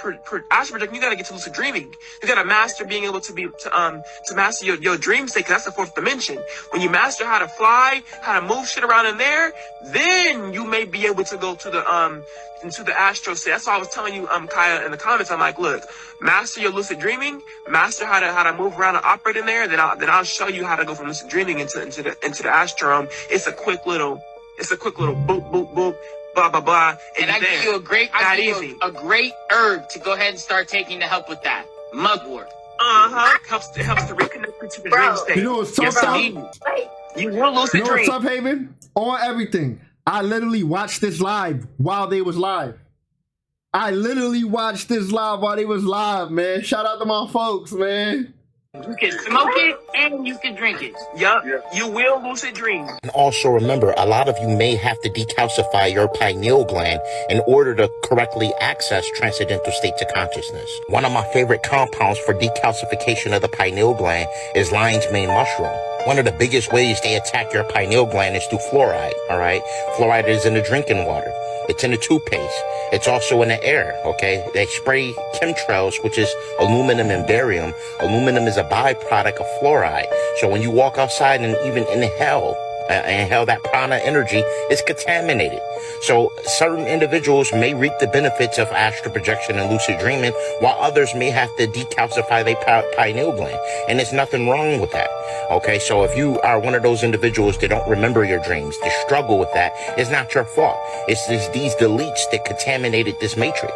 astral projection, you gotta get to lucid dreaming. You gotta master being able to master your dream state, 'cause that's the fourth dimension. When you master how to fly, how to move shit around in there, then you may be able to go to the into the astral state. That's why I was telling you, Kaya, in the comments. I'm like, look, master your lucid dreaming, master how to move around and operate in there. Then I'll show you how to go from lucid dreaming into the astral realm. It's a quick little boop boop boop, blah blah blah. And I give you a great herb to go ahead and start taking to help with that. Mugwort. Helps to reconnect you to the dream state. You know what's up, You will lucid dream. dream. What's up, Haven? On everything. I literally watched this live while they was live. I literally watched this live while they was live, man. Shout out to my folks, man. You can smoke it and you can drink it. Yup, you will lucid dream. And also remember, a lot of you may have to decalcify your pineal gland in order to correctly access transcendental states of consciousness. One of my favorite compounds for decalcification of the pineal gland is lion's mane mushroom. One of the biggest ways they attack your pineal gland is through fluoride, all right? Fluoride is in the drinking water. It's in the toothpaste. It's also in the air, okay? They spray chemtrails, which is aluminum and barium. Aluminum is a byproduct of fluoride. So when you walk outside and even inhale that prana energy, it's contaminated. So certain individuals may reap the benefits of astral projection and lucid dreaming, while others may have to decalcify their pineal gland. And there's nothing wrong with that. Okay, so if you are one of those individuals that don't remember your dreams, that struggle with that, it's not your fault. It's just these deletes that contaminated this matrix.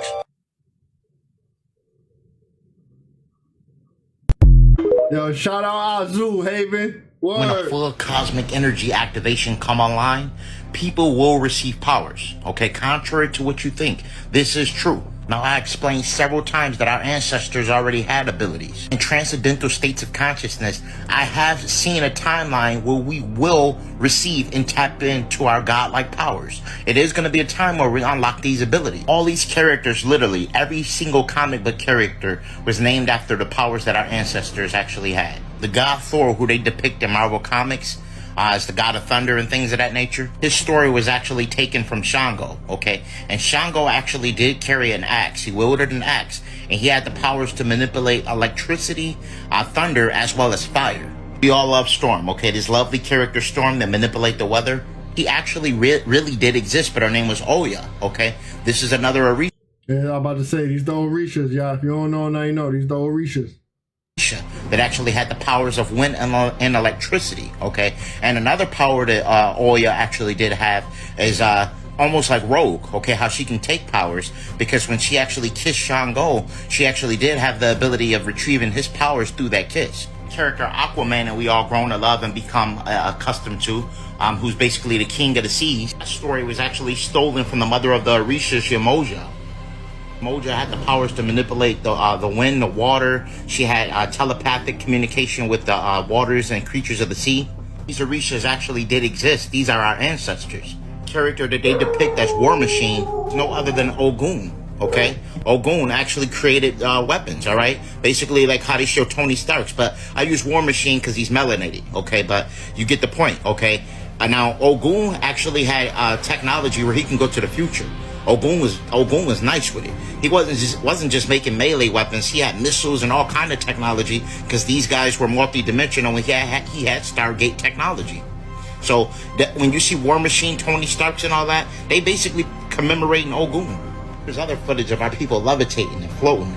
Yo, shout out Azu, Haven. Word. When a full cosmic energy activation come online, people will receive powers. Okay, contrary to what you think, this is true. Now, I explained several times that our ancestors already had abilities. In transcendental states of consciousness, I have seen a timeline where we will receive and tap into our godlike powers. It is going to be a time where we unlock these abilities. All these characters, literally, every single comic book character was named after the powers that our ancestors actually had. The god Thor, who they depict in Marvel Comics, as the god of thunder and things of that nature. His story was actually taken from Shango, okay? And Shango actually did carry an axe. He wielded an axe, and he had the powers to manipulate electricity, thunder, as well as fire. We all love Storm, okay? This lovely character Storm that manipulate the weather. He actually really did exist, but her name was Oya, okay? This is another Orisha. Yeah, I'm about to say, these the Orishas, y'all. If you don't know, now you know. These the Orishas. That actually had the powers of wind and electricity, okay? And another power that Oya actually did have is almost like Rogue, okay? How she can take powers, because when she actually kissed Shango, she actually did have the ability of retrieving his powers through that kiss. Character Aquaman, that we all grown to love and become accustomed to, who's basically the king of the seas. That story was actually stolen from the mother of the Orishas, Yamoja. Moja had the powers to manipulate the wind, the water. She had telepathic communication with the waters and creatures of the sea. These Orishas actually did exist. These are our ancestors. The character that they depict as War Machine is no other than Ogun, okay? Ogun actually created weapons, all right? Basically like how they show Tony Stark's, but I use War Machine because he's melanated, okay? But you get the point, okay? Now, Ogun actually had technology where he can go to the future. Ogun was nice with it. He wasn't just making melee weapons. He had missiles and all kind of technology, because these guys were multi-dimensional, and he had Stargate technology. So that when you see War Machine, Tony Stark's and all that, they basically commemorating Ogun. There's other footage of our people levitating and floating.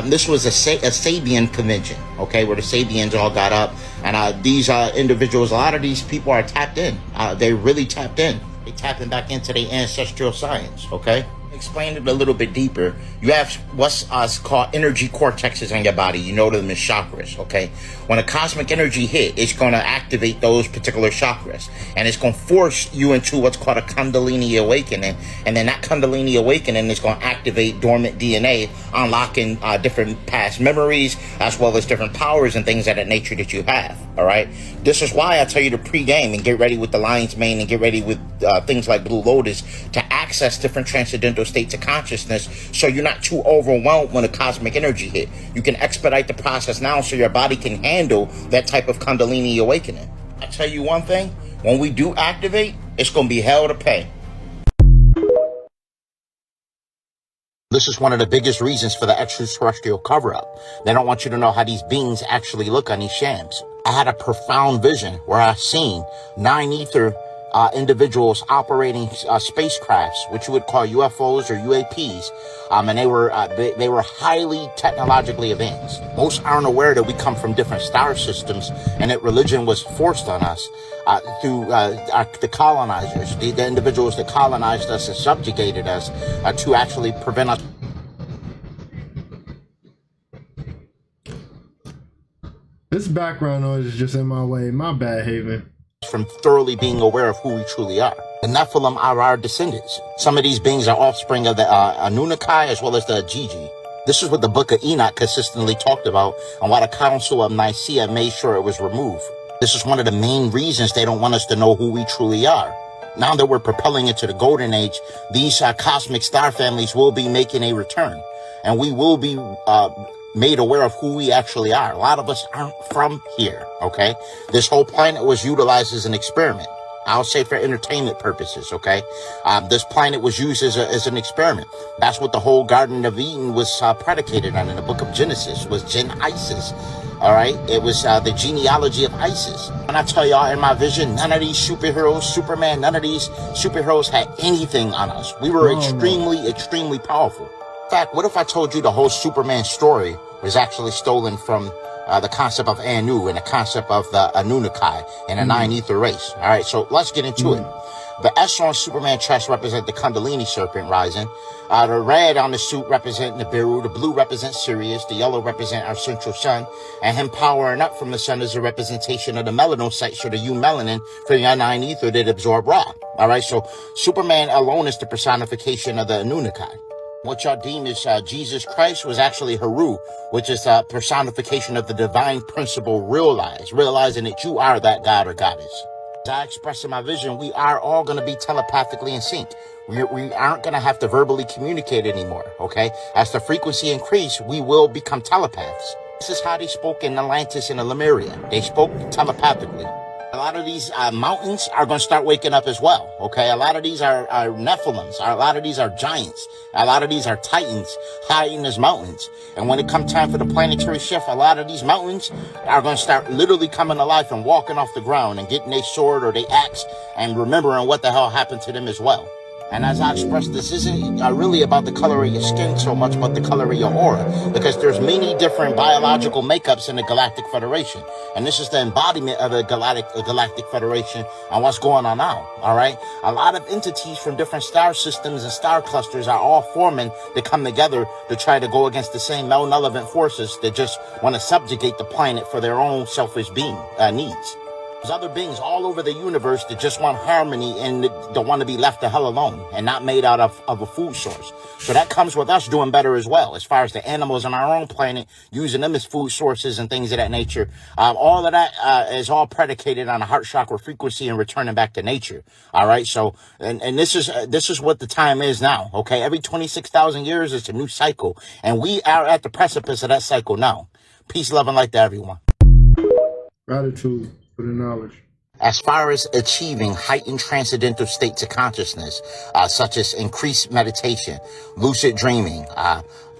This was a Sabian convention, okay, where the Sabians all got up, and these individuals, a lot of these people are tapped in. They really tapped in. They tapping back into their ancestral science, okay? Explain it a little bit deeper. You have what's called energy cortexes in your body. You know them as chakras, okay? When a cosmic energy hit, it's going to activate those particular chakras. And it's going to force you into what's called a Kundalini awakening. And then that Kundalini awakening is going to activate dormant DNA, unlocking different past memories, as well as different powers and things of that nature that you have, all right? This is why I tell you to pre-game and get ready with the lion's mane and get ready with things like Blue Lotus to access different transcendental states of consciousness, so you're not too overwhelmed when a cosmic energy hit. You can expedite the process now so your body can handle that type of Kundalini awakening. I tell you one thing, when we do activate, it's going to be hell to pay. This is one of the biggest reasons for the extraterrestrial cover-up. They don't want you to know how these beings actually look on these shams. I had a profound vision where I seen 9 ether individuals operating spacecrafts, which you would call UFOs or UAPs, and they were highly technologically advanced. Most aren't aware that we come from different star systems, and that religion was forced on us through the colonizers, the individuals that colonized us and subjugated us to actually prevent us. This background noise is just in my way. My bad, Haven. From thoroughly being aware of who we truly are. The Nephilim are our descendants. Some of these beings are offspring of the Anunnaki as well as the Gigi. This is what the Book of Enoch consistently talked about, and why the Council of Nicaea made sure it was removed. This is one of the main reasons they don't want us to know who we truly are. Now that we're propelling into the golden age, these cosmic star families will be making a return, and we will be made aware of who we actually are. A lot of us aren't from here, okay? This whole planet was utilized as an experiment. I'll say for entertainment purposes, okay? This planet was used as an experiment. That's what the whole Garden of Eden was predicated on in the book of Genesis, was Gen-Isis, all right? It was the genealogy of Isis. And I tell y'all, in my vision, none of these superheroes, Superman, none of these superheroes had anything on us. We were extremely powerful. In fact, what if I told you the whole Superman story was actually stolen from the concept of Anu and the concept of the Anunnaki and the 9 ether race? All right, so let's get into it. The S on Superman chest represent the Kundalini serpent rising. The red on the suit represent Nibiru. The blue represents Sirius. The yellow represent our central sun. And him powering up from the sun is a representation of the melanocytes, or the eumelanin, for the 9 ether that absorb Ra. All right, so Superman alone is the personification of the Anunnaki. What y'all deem as Jesus Christ was actually Haru, which is a personification of the divine principle realizing that you are that god or goddess. As I express in my vision, we are all going to be telepathically in sync. We aren't going to have to verbally communicate anymore, okay? As the frequency increase, we will become telepaths. This is how they spoke in Atlantis and Lemuria. They spoke telepathically. A lot of these mountains are going to start waking up as well, okay? A lot of these are Nephilims. A lot of these are giants. A lot of these are titans hiding as mountains. And when it comes time for the planetary shift, a lot of these mountains are going to start literally coming to life and walking off the ground and getting their sword or their axe and remembering what the hell happened to them as well. And as I expressed, this isn't really about the color of your skin so much, but the color of your aura, because there's many different biological makeups in the Galactic Federation. And this is the embodiment of the Galactic Federation and what's going on now, all right? A lot of entities from different star systems and star clusters are all forming to come together to try to go against the same malevolent forces that just want to subjugate the planet for their own selfish needs. There's other beings all over the universe that just want harmony and don't want to be left the hell alone and not made out of a food source. So that comes with us doing better as well, as far as the animals on our own planet, using them as food sources and things of that nature. All of that is all predicated on a heart chakra frequency and returning back to nature. All right. So, and this is what the time is now. Okay. Every 26,000 years, it's a new cycle, and we are at the precipice of that cycle now. Peace, love, and light to everyone. Gratitude for the knowledge. As far as achieving heightened transcendental states of consciousness, such as increased meditation, lucid dreaming,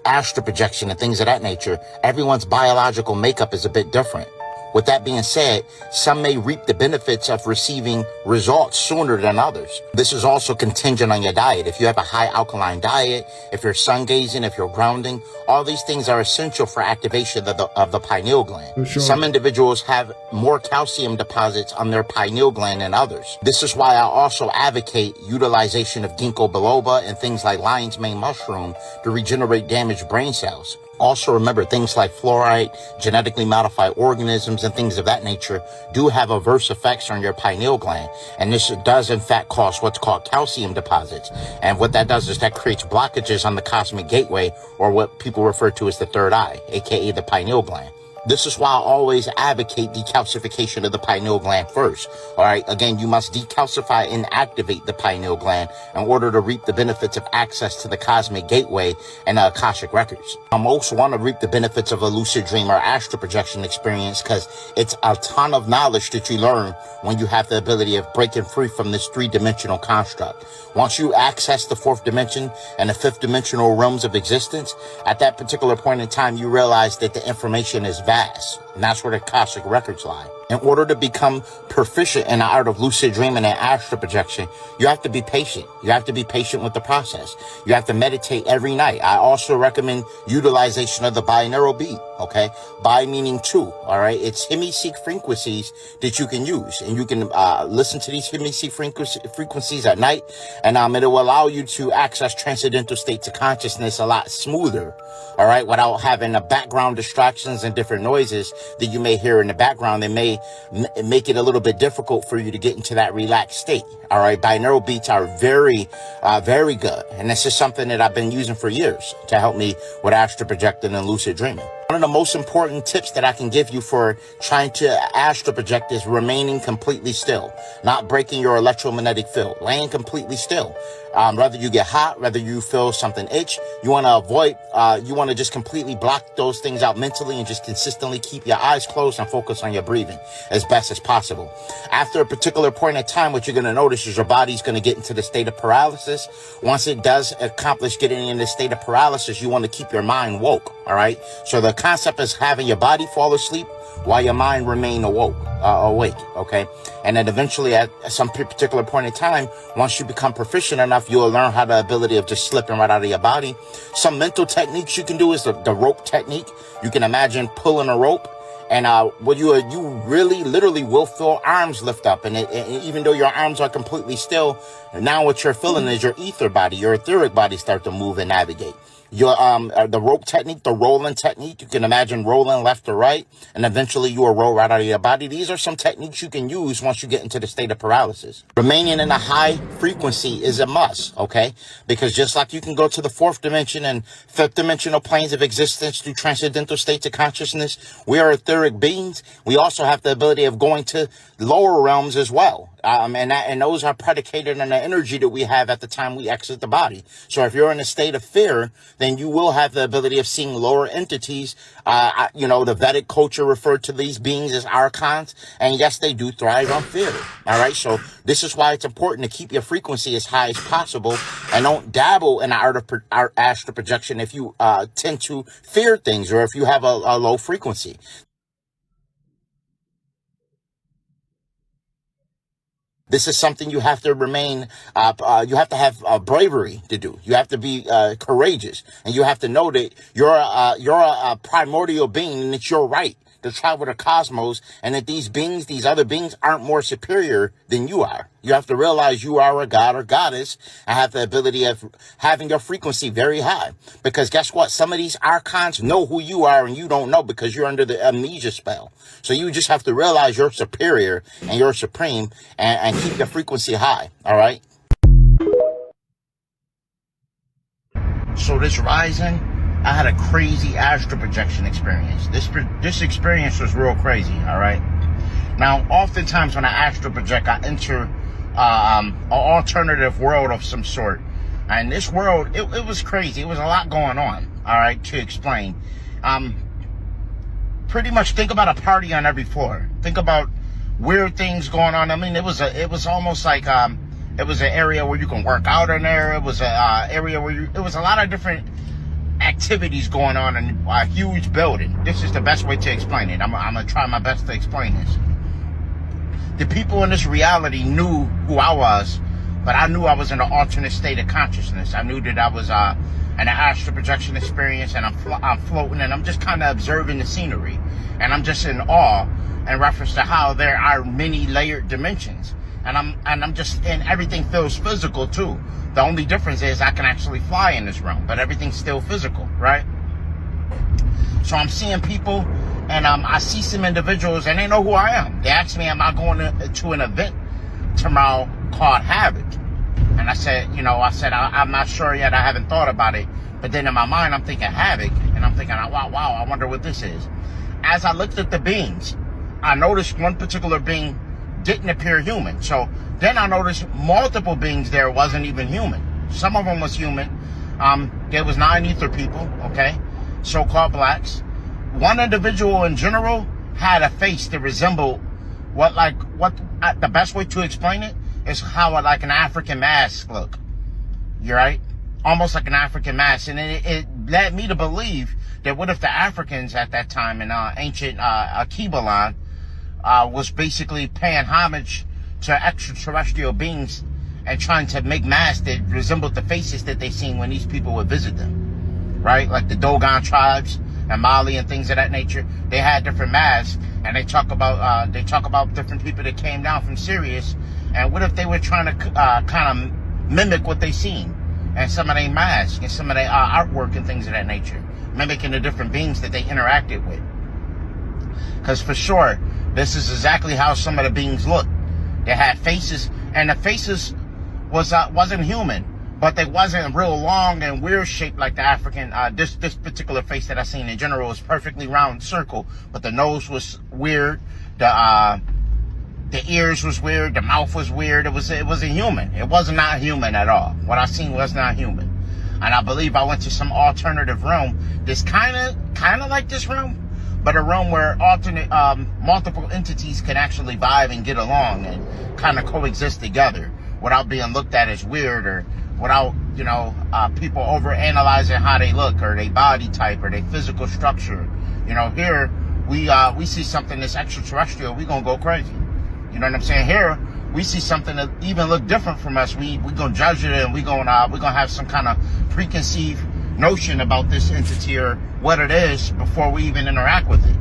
astral projection, and things of that nature, everyone's biological makeup is a bit different. With that being said, some may reap the benefits of receiving results sooner than others. This is also contingent on your diet. If you have a high alkaline diet, if you're sun gazing, if you're grounding, all these things are essential for activation of the pineal gland. Sure. Some individuals have more calcium deposits on their pineal gland than others. This is why I also advocate utilization of ginkgo biloba and things like lion's mane mushroom to regenerate damaged brain cells. Also remember, things like fluoride, genetically modified organisms, and things of that nature do have adverse effects on your pineal gland. And this does, in fact, cause what's called calcium deposits. And what that does is that creates blockages on the cosmic gateway, or what people refer to as the third eye, aka the pineal gland. This is why I always advocate decalcification of the pineal gland first. All right. Again, you must decalcify and activate the pineal gland in order to reap the benefits of access to the cosmic gateway and the Akashic records. I most want to reap the benefits of a lucid dream or astral projection experience because it's a ton of knowledge that you learn when you have the ability of breaking free from this three-dimensional construct. Once you access the fourth dimension and the fifth dimensional realms of existence, at that particular point in time, you realize that the information is vast. And that's where the Akashic records lie. In order to become proficient in the art of lucid dreaming and astral projection, you have to be patient. You have to be patient with the process. You have to meditate every night. I also recommend utilization of the binaural beat, okay? Bi meaning two, all right? It's hemi-seek frequencies that you can use. And you can listen to these hemi-seek frequencies at night, and it will allow you to access transcendental states of consciousness a lot smoother, all right, without having the background distractions and different noises that you may hear in the background. They may make it a little bit difficult for you to get into that relaxed state. All right. Binaural beats are very, very good. And this is something that I've been using for years to help me with astral projecting and lucid dreaming. One of the most important tips that I can give you for trying to astral project is remaining completely still, not breaking your electromagnetic field, laying completely still. Whether you get hot, whether you feel something itch, you want to avoid, you want to just completely block those things out mentally and just consistently keep your eyes closed and focus on your breathing as best as possible. After a particular point in time, what you're going to notice is your body's going to get into the state of paralysis. Once it does accomplish getting in the state of paralysis, you want to keep your mind woke. All right. So the concept is having your body fall asleep while your mind remain awake. Okay. And then eventually at some particular point in time, once you become proficient enough, you'll learn how the ability of just slipping right out of your body. Some mental techniques you can do is the rope technique. You can imagine pulling a rope, and what you really literally will feel arms lift up. And even though your arms are completely still, now what you're feeling is your ether body, your etheric body start to move and navigate. Your the rope technique, the rolling technique, you can imagine rolling left to right, and eventually you will roll right out of your body. These are some techniques you can use once you get into the state of paralysis. Remaining in a high frequency is a must, okay? Because just like you can go to the fourth dimension and fifth dimensional planes of existence through transcendental states of consciousness, we are etheric beings. We also have the ability of going to lower realms as well. And those are predicated on the energy that we have at the time we exit the body. So if you're in a state of fear, then you will have the ability of seeing lower entities. The Vedic culture referred to these beings as archons. And yes, they do thrive on fear. All right. So this is why it's important to keep your frequency as high as possible and don't dabble in the art of astral projection if you tend to fear things or if you have a low frequency. This is something you have to remain, you have to have bravery to do. You have to be courageous, and you have to know that you're a primordial being and it's your right to travel the cosmos, and that these beings, these other beings, aren't more superior than you are. You have to realize you are a god or goddess and have the ability of having your frequency very high. Because guess what? Some of these archons know who you are and you don't know because you're under the amnesia spell. So you just have to realize you're superior and you're supreme and keep your frequency high. All right. So this rising, I had a crazy astral projection experience. This experience was real crazy, all right? Now, oftentimes when I astral project, I enter an alternative world of some sort. And this world, it was crazy. It was a lot going on, all right, to explain. Pretty much think about a party on every floor. Think about weird things going on. I mean, it was almost like it was an area where you can work out in there. It was an area where it was a lot of different activities going on in a huge building. This is the best way to explain it. I'm gonna try my best to explain this. The people in this reality knew who I was, but I knew I was in an alternate state of consciousness. I knew that I was in an astral projection experience, and I'm floating, and I'm just kind of observing the scenery, and I'm just in awe in reference to how there are many layered dimensions, and I'm just, and everything feels physical too. The only difference is I can actually fly in this realm, but everything's still physical, right? So I'm seeing people, and I see some individuals, and they know who I am. They ask me, am I going to an event tomorrow called Havoc? And I said, I'm not sure yet. I haven't thought about it. But then in my mind, I'm thinking Havoc, and I'm thinking, wow, I wonder what this is. As I looked at the beings, I noticed one particular being didn't appear human. So then I noticed multiple beings there wasn't even human. Some of them was human. There was 9 ether people, okay, so-called blacks. One individual in general had a face that resembled the best way to explain it is how like an African mask look. You're right, almost like an African mask, and it led me to believe that what if the Africans at that time in ancient Akibalan was basically paying homage to extraterrestrial beings and trying to make masks that resembled the faces that they seen when these people would visit them, right? Like the Dogon tribes and Mali and things of that nature. They had different masks, and they talk about different people that came down from Sirius. And what if they were trying to kind of mimic what they seen, and some of their masks and some of their artwork and things of that nature, mimicking the different beings that they interacted with? Because for sure, this is exactly how some of the beings look. They had faces, and the faces wasn't human, but they wasn't real long and weird shaped like the African. This particular face that I seen in general was perfectly round circle, but the nose was weird. The ears was weird. The mouth was weird. It wasn't human. It was not human at all. What I seen was not human. And I believe I went to some alternative realm. This kind of like this realm, but a realm where multiple entities can actually vibe and get along and kind of coexist together without being looked at as weird, or without, people over analyzing how they look or their body type or their physical structure. Here we see something that's extraterrestrial, we gonna go crazy. You know what I'm saying? Here we see something that even look different from us, we gonna judge it, and we gonna have some kind of preconceived notion about this entity or what it is before we even interact with it.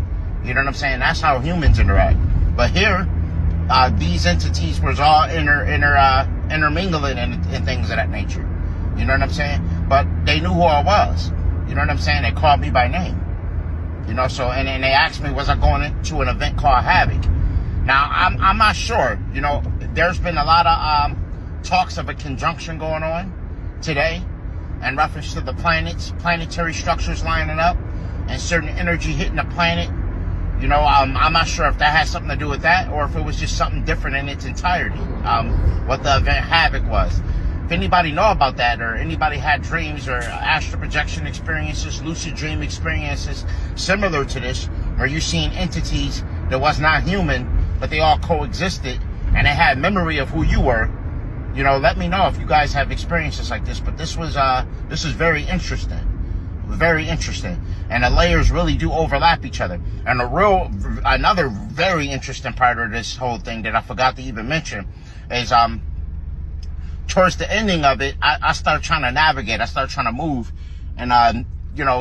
You know what I'm saying? That's how humans interact. But here, these entities was all intermingling and things of that nature. You know what I'm saying? But they knew who I was. You know what I'm saying? They called me by name. So and they asked me, was I going to an event called Havoc? Now I'm not sure. There's been a lot of talks of a conjunction going on today in reference to the planets, planetary structures lining up, and certain energy hitting the planet. I'm not sure if that has something to do with that, or if it was just something different in its entirety. What the event Havoc was. If anybody know about that, or anybody had dreams or astral projection experiences, lucid dream experiences similar to this, where you seen entities that was not human, but they all coexisted, and they had memory of who you were, let me know if you guys have experiences like this. But this is very interesting. Very interesting, and the layers really do overlap each other. And another very interesting part of this whole thing that I forgot to even mention is towards the ending of it, I started trying to navigate. I started trying to move, and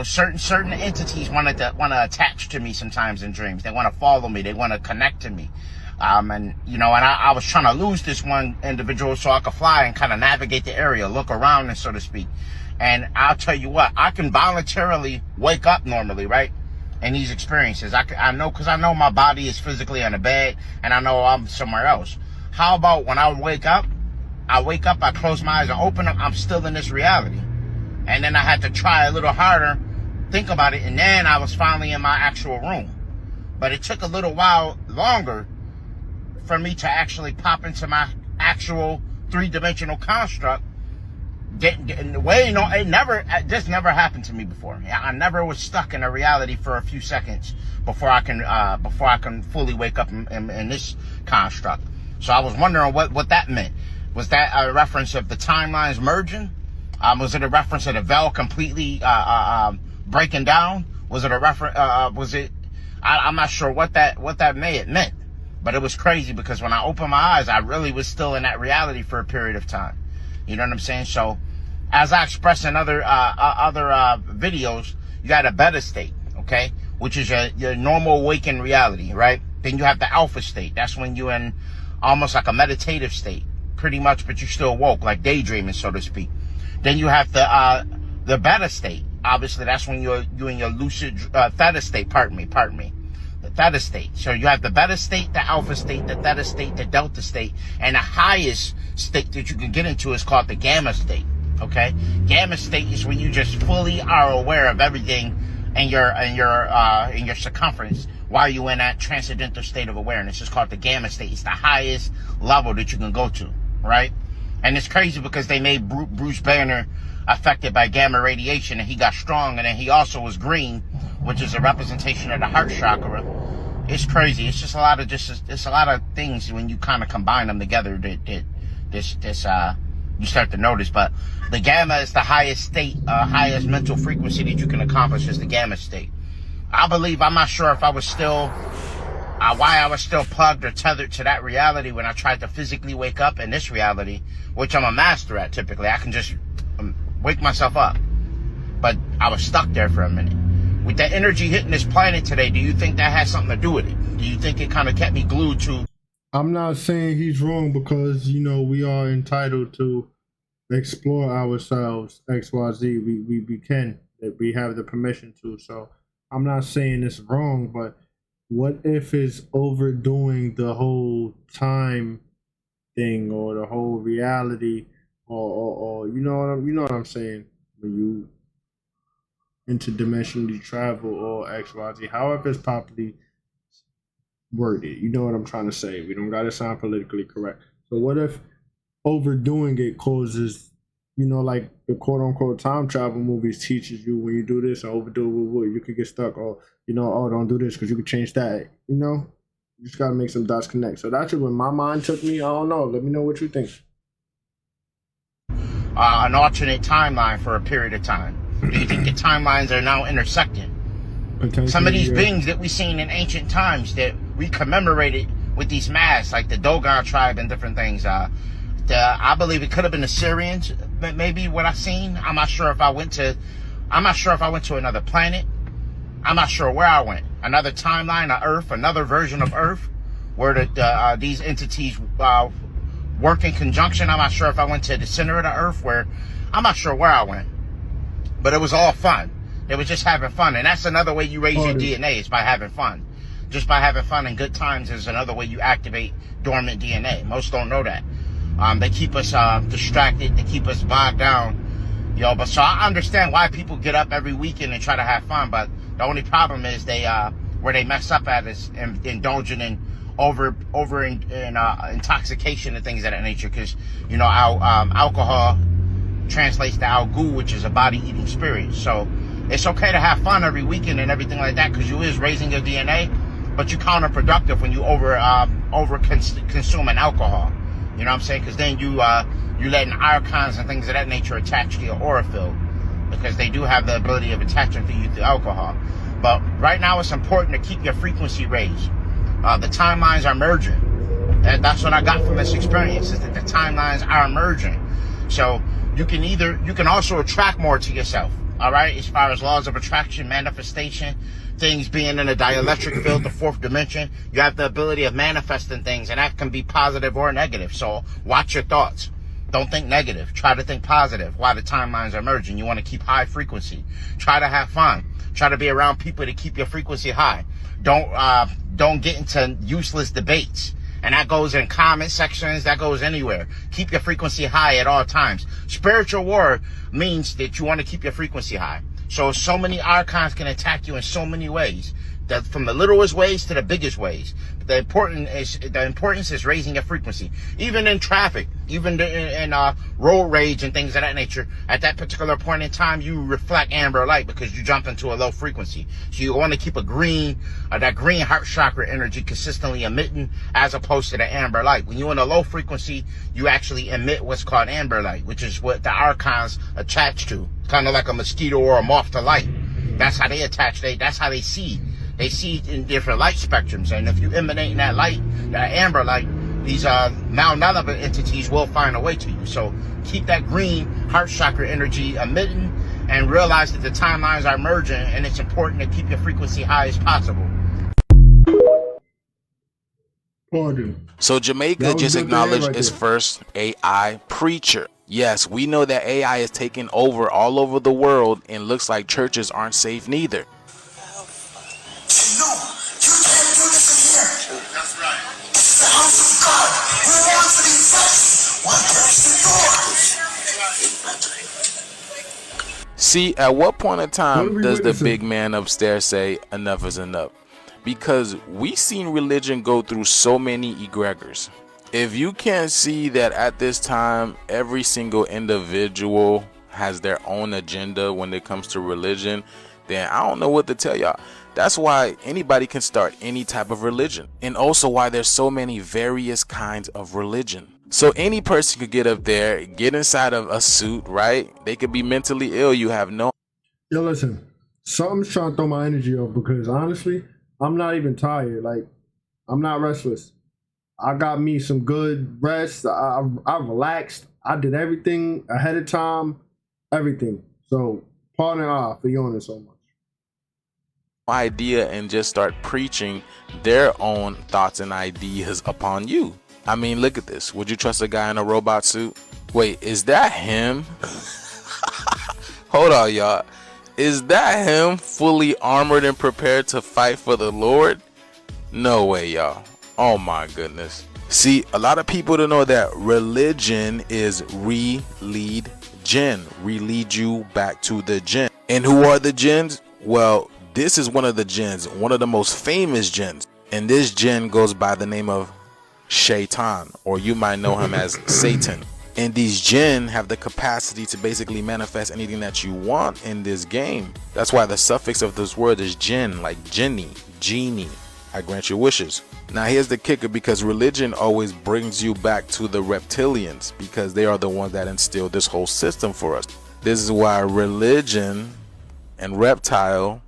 certain entities want to attach to me sometimes in dreams. They want to follow me. They want to connect to me. And I was trying to lose this one individual so I could fly and kind of navigate the area, look around, and so to speak. And I'll tell you what, I can voluntarily wake up normally, right? In these experiences, I know, because I know my body is physically on a bed, and I know I'm somewhere else. How about when I wake up, I close my eyes and open up, I'm still in this reality. And then I had to try a little harder, think about it, and then I was finally in my actual room. But it took a little while longer for me to actually pop into my actual three-dimensional construct. This never happened to me before. I never was stuck in a reality for a few seconds before I can fully wake up in this construct. So I was wondering what that meant. Was that a reference of the timelines merging? Was it a reference to the veil completely breaking down? Was it a reference? I'm not sure what that may have meant, but it was crazy because when I opened my eyes, I really was still in that reality for a period of time. You know what I'm saying? So, as I expressed in other videos, you got a beta state, okay, which is your normal awakened reality, right? Then you have the alpha state. That's when you're in almost like a meditative state, pretty much, but you're still woke, like daydreaming, so to speak. Then you have the beta state. Obviously, that's when you're in your lucid theta state. Pardon me. The theta state. So you have the beta state, the alpha state, the theta state, the delta state, and the highest state that you can get into is called the gamma state. Okay, gamma state is when you just fully are aware of everything in your circumference while you're in that transcendental state of awareness. It's called the gamma state. It's the highest level that you can go to, right? And it's crazy because they made Bruce Banner affected by gamma radiation, and he got strong, and then he also was green, which is a representation of the heart chakra. It's crazy. It's just a lot of things when you kind of combine them together that you start to notice. But the gamma is the highest state, highest mental frequency that you can accomplish is the gamma state. I'm not sure if I was still, why I was still plugged or tethered to that reality when I tried to physically wake up in this reality, which I'm a master at typically. I can just wake myself up. But I was stuck there for a minute. With that energy hitting this planet today, do you think that has something to do with it? Do you think it kind of kept me glued to? I'm not saying he's wrong because, you know, we are entitled to explore ourselves, XYZ. We can. We have the permission to. So I'm not saying it's wrong, but what if it's overdoing the whole time thing or the whole reality or you know what I'm saying? When you interdimensionally travel or XYZ, however it's properly worded, you know what I'm trying to say. We don't gotta sound politically correct. So what if overdoing it causes, you know, like the quote unquote time travel movies teaches you when you do this or overdo it, you could get stuck, or you know, oh, don't do this because you could change that. You know, you just gotta make some dots connect. So that's when my mind took me. I don't know. Let me know what you think. An alternate timeline for a period of time. Do you think the timelines are now intersecting? Some of these beings that we seen in ancient times that we commemorated with these masks, like the Dogon tribe and different things. I believe it could have been the Syrians, maybe what I seen. I'm not sure if I went to another planet. I'm not sure where I went. Another timeline of Earth, another version of Earth, where these entities work in conjunction. I'm not sure if I went to the center of the Earth, I'm not sure where I went. But it was all fun. It was just having fun. And that's another way you raise your DNA, is by having fun. Just by having fun and good times is another way you activate dormant DNA. Most don't know that. They keep us distracted. They keep us bogged down. You know, but so I understand why people get up every weekend and try to have fun. But the only problem is where they mess up at is indulging in intoxication and things of that nature. Because, you know, alcohol translates to al-ghul, which is a body-eating spirit. So it's okay to have fun every weekend and everything like that, because you is raising your DNA, but you're counterproductive when you over consume an alcohol. You know what I'm saying? Because then you letting archons and things of that nature attach to your aura field, because they do have the ability of attaching to you through alcohol. But right now it's important to keep your frequency raised. The timelines are merging. And that's what I got from this experience, is that the timelines are merging. So you can also attract more to yourself. All right, as far as laws of attraction, manifestation, things being in a dielectric field, the fourth dimension, you have the ability of manifesting things, and that can be positive or negative. So watch your thoughts. Don't think negative. Try to think positive. While the timelines are merging, you want to keep high frequency. Try to have fun. Try to be around people to keep your frequency high. Don't get into useless debates. And that goes in comment sections, that goes anywhere. Keep your frequency high at all times. Spiritual war means that you want to keep your frequency high. So many archons can attack you in so many ways. from the littlest ways to the biggest ways. The importance is raising your frequency. Even in traffic, even in road rage and things of that nature, at that particular point in time, you reflect amber light because you jump into a low frequency. So you want to keep that green heart chakra energy consistently emitting, as opposed to the amber light. When you're in a low frequency, you actually emit what's called amber light, which is what the archons attach to. Kind of like a mosquito or a moth to light. That's how they attach. That's how they see. They see in different light spectrums, and if you emanate that light, that amber light, these malevolent entities will find a way to you. So keep that green heart chakra energy emitting, and realize that the timelines are merging, and it's important to keep your frequency high as possible. So Jamaica just acknowledged its first AI preacher. Yes, we know that AI is taking over all over the world, and looks like churches aren't safe neither. No, you can't do this in here. That's right. It's the house of God. Who wants to be first? One person doors. See, at what point in time does the big man upstairs say enough is enough? Because we seen religion go through so many egregors. If you can't see that at this time, every single individual has their own agenda when it comes to religion, then I don't know what to tell y'all. That's why anybody can start any type of religion, and also why there's so many various kinds of religion. So any person could get up there, get inside of a suit, right? They could be mentally ill. You have no. Yo, listen, something's trying to throw my energy off, because honestly, I'm not even tired. Like, I'm not restless. I got me some good rest. I relaxed. I did everything ahead of time, everything. So, pardon for yawning so much. Idea and just start preaching their own thoughts and ideas upon you. I mean, look at this. Would you trust a guy in a robot suit? Wait, is that him? Hold on, y'all. Is that him fully armored and prepared to fight for the Lord? No way, y'all. Oh my goodness. See, a lot of people don't know that religion is re-lead jinn. Re-lead you back to the jinn. And who are the jinns? Well, this is one of the jinns, one of the most famous jinns. And this jinn goes by the name of Shaitan, or you might know him as Satan. And these jinn have the capacity to basically manifest anything that you want in this game. That's why the suffix of this word is jinn, like jinni, genie. I grant your wishes. Now here's the kicker, because religion always brings you back to the reptilians, because they are the ones that instilled this whole system for us. This is why religion and reptile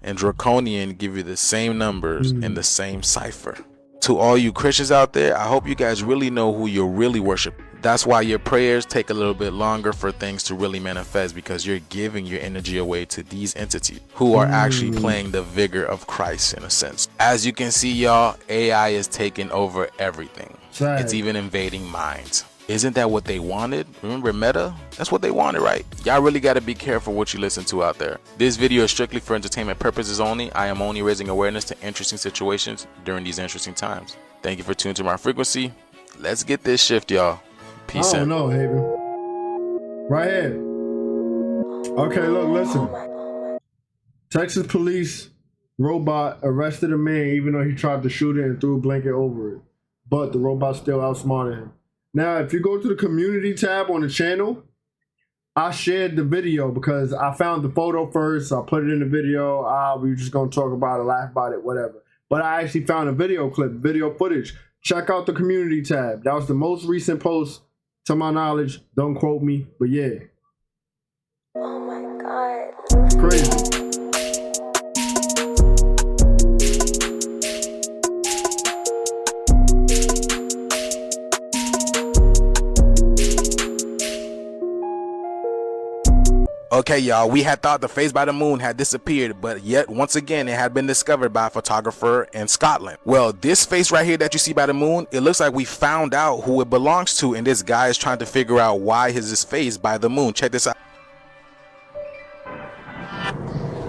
and draconian give you the same numbers and the same cipher. To all you Christians out there, I hope you guys really know who you're really worshiping. That's why your prayers take a little bit longer for things to really manifest, because you're giving your energy away to these entities who are actually playing the vigor of Christ in a sense. As you can see, y'all, AI is taking over everything. It's even invading minds. Isn't that what they wanted? Remember Meta? That's what they wanted, right? Y'all really got to be careful what you listen to out there. This video is strictly for entertainment purposes only. I am only raising awareness to interesting situations during these interesting times. Thank you for tuning to my frequency. Let's get this shift, y'all. Peace out. I don't know, Haven. Right here. Okay, look, listen. Texas police robot arrested a man even though he tried to shoot it and threw a blanket over it. But the robot still outsmarted him. Now, if you go to the community tab on the channel, I shared the video because I found the photo first. I put it in the video. We were just going to talk about it, laugh about it, whatever. But I actually found a video clip, video footage. Check out the community tab. That was the most recent post, to my knowledge. Don't quote me, but yeah. Oh my God. It's crazy. Okay, y'all, we had thought the face by the moon had disappeared, but yet once again it had been discovered by a photographer in Scotland. Well, this face right here that you see by the moon, it looks like we found out who it belongs to, and this guy is trying to figure out why is this face by the moon. Check this out.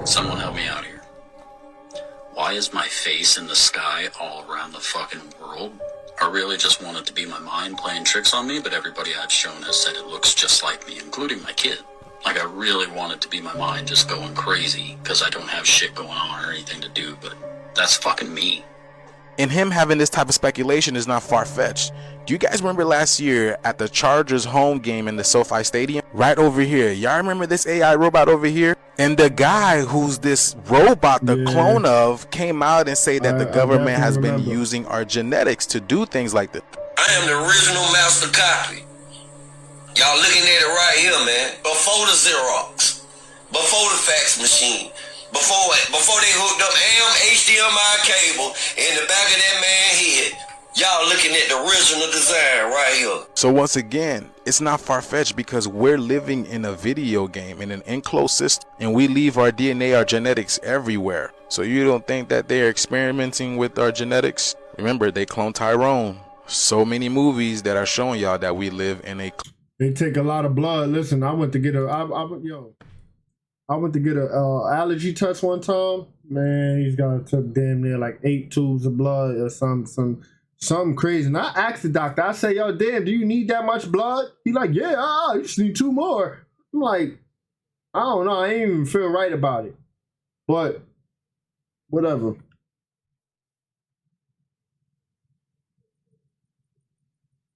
Someone help me out here. Why is my face in the sky all around the fucking world? I really just want it to be my mind playing tricks on me, but everybody I've shown has said it looks just like me, including my kid. Like, I really want it to be my mind just going crazy because I don't have shit going on or anything to do, but that's fucking me. And him having this type of speculation is not far-fetched. Do you guys remember last year at the Chargers home game in the SoFi Stadium? Right over here. Y'all remember this AI robot over here? And the guy who's this robot, the clone of, came out and said that the government has been using our genetics to do things like this. I am the original master copy. Y'all looking at it right here, man. Before the Xerox, before the fax machine, before they hooked up AM HDMI cable in the back of that man's head. Y'all looking at the original design right here. So once again, it's not far-fetched because we're living in a video game, in an enclosed system, and we leave our DNA, our genetics everywhere. So you don't think that they're experimenting with our genetics? Remember, they cloned Tyrone. So many movies that are showing y'all that we live in a... They take a lot of blood. Listen, I went to get a allergy test one time. Man, he's got took damn near like 8 tubes of blood or something crazy. And I asked the doctor, I say, yo, damn, do you need that much blood? He like, yeah, you just need 2 more. I'm like, I don't know, I ain't even feel right about it. But whatever.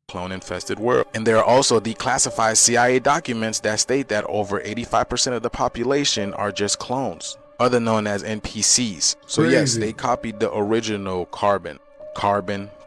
Clone infested world. And there are also declassified CIA documents that state that over 85% of the population are just clones, other known as NPCs. So yes, they copied the original carbon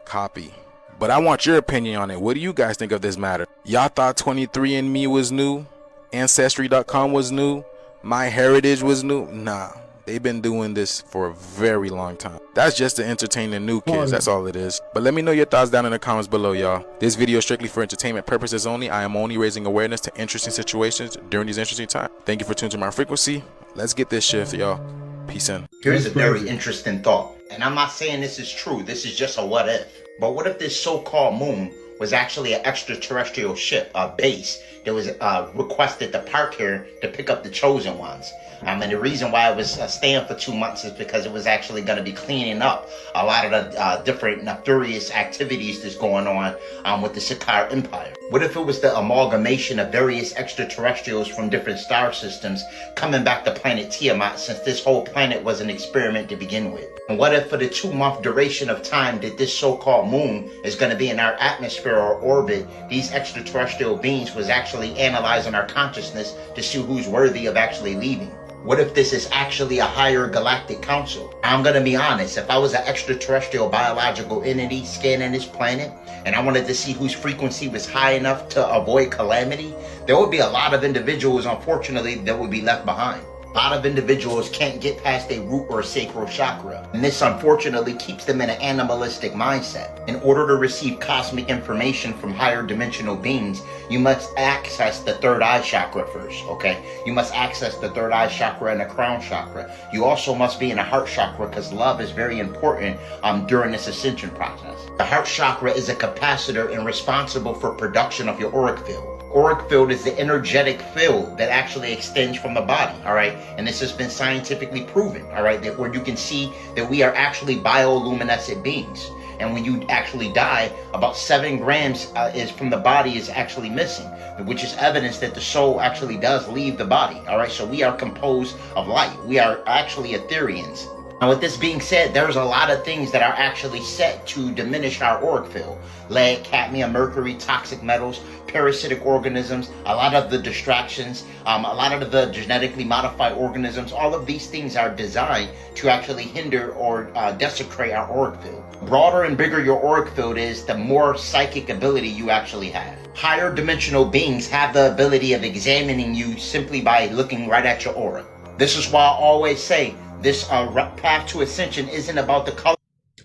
copy. But I want your opinion on it. What do you guys think of this matter? Y'all thought 23andMe was new? Ancestry.com was new? MyHeritage was new? Nah. They've been doing this for a very long time. That's just to entertain the new kids. That's all it is. But let me know your thoughts down in the comments below, y'all. This video is strictly for entertainment purposes only. I am only raising awareness to interesting situations during these interesting times. Thank you for tuning to my frequency. Let's get this shift, y'all. Peace in. Here's a very interesting thought. And I'm not saying this is true. This is just a what if. But what if this so-called moon was actually an extraterrestrial ship, a base that was requested to park here to pick up the chosen ones? And the reason why it was staying for 2 months is because it was actually going to be cleaning up a lot of the different nefarious activities that's going on with the Sakaar Empire. What if it was the amalgamation of various extraterrestrials from different star systems coming back to planet Tiamat, since this whole planet was an experiment to begin with? And what if for the 2-month duration of time that this so-called moon is going to be in our atmosphere or orbit, these extraterrestrial beings was actually analyzing our consciousness to see who's worthy of actually leaving? What if this is actually a higher galactic council? I'm gonna be honest, if I was an extraterrestrial biological entity scanning this planet, and I wanted to see whose frequency was high enough to avoid calamity, there would be a lot of individuals, unfortunately, that would be left behind. A lot of individuals can't get past a root or a sacral chakra, and this unfortunately keeps them in an animalistic mindset. In order to receive cosmic information from higher dimensional beings, you must access the third eye chakra first, okay? You must access the third eye chakra and the crown chakra. You also must be in a heart chakra because love is very important during this ascension process. The heart chakra is a capacitor and responsible for production of your auric field. Auric field is the energetic field that actually extends from the body, all right? And this has been scientifically proven, all right? That where you can see that we are actually bioluminescent beings. And when you actually die, about 7 grams is from the body is actually missing, which is evidence that the soul actually does leave the body, all right? So we are composed of light. We are actually etherians. Now, with this being said, there's a lot of things that are actually set to diminish our auric field. Lead, cadmium, mercury, toxic metals, parasitic organisms, a lot of the distractions, a lot of the genetically modified organisms, all of these things are designed to actually hinder or desecrate our auric field. Broader and bigger your auric field is, the more psychic ability you actually have. Higher dimensional beings have the ability of examining you simply by looking right at your aura. This is why I always say, this path to ascension isn't about the color.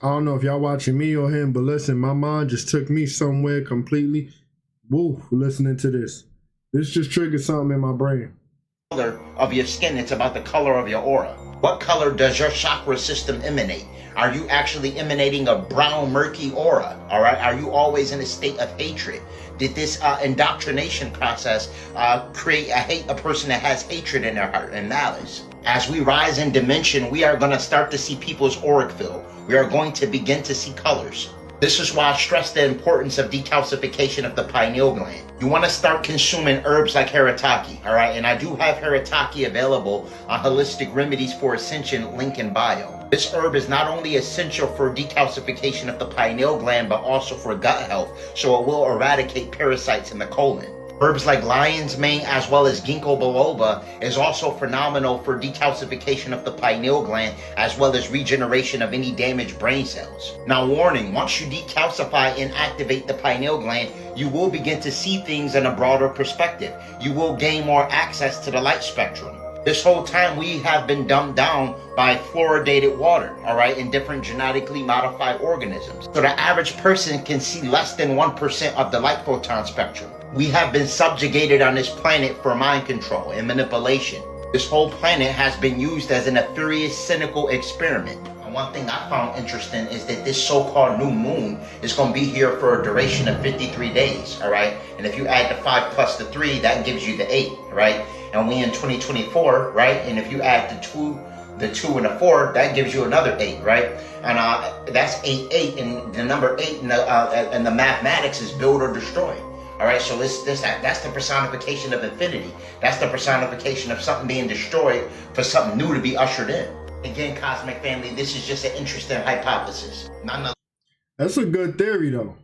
I don't know if y'all watching me or him, but listen, my mind just took me somewhere completely. Woo, listening to this. This just triggered something in my brain. Color of your skin, it's about the color of your aura. What color does your chakra system emanate? Are you actually emanating a brown, murky aura? All right. Are you always in a state of hatred? Did this indoctrination process create a person that has hatred in their heart and malice? As we rise in dimension, we are going to start to see people's auric field. We are going to begin to see colors. This is why I stress the importance of decalcification of the pineal gland. You want to start consuming herbs like Haritaki, all right? And I do have Haritaki available on Holistic Remedies for Ascension, link in bio. This herb is not only essential for decalcification of the pineal gland, but also for gut health, so it will eradicate parasites in the colon. Herbs like lion's mane as well as ginkgo biloba is also phenomenal for decalcification of the pineal gland as well as regeneration of any damaged brain cells. Now warning, once you decalcify and activate the pineal gland, you will begin to see things in a broader perspective. You will gain more access to the light spectrum. This whole time we have been dumbed down by fluoridated water, all right, in different genetically modified organisms. So the average person can see less than 1% of the light photon spectrum. We have been subjugated on this planet for mind control and manipulation. This whole planet has been used as a nefarious, cynical experiment. And one thing I found interesting is that this so-called new moon is going to be here for a duration of 53 days, all right? And if you add the 5 plus the 3, that gives you the 8, right? And we in 2024, right? And if you add the 2 and the 4, that gives you another 8, right? And that's 8, and the number 8 in the mathematics is build or destroy. All right, so that's the personification of infinity. That's the personification of something being destroyed for something new to be ushered in. Again, Cosmic Family, this is just an interesting hypothesis. Nonetheless, that's a good theory, though.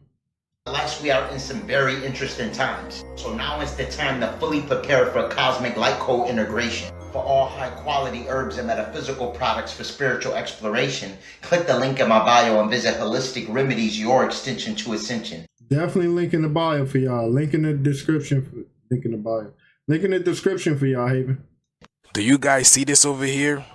We are in some very interesting times. So now is the time to fully prepare for cosmic light code integration. For all high quality herbs and metaphysical products for spiritual exploration, click the link in my bio and visit Holistic Remedies, your extension to ascension. Definitely link in the bio for y'all. Link in the description. Link in the bio. Link in the description for y'all, Haven. Do you guys see this over here?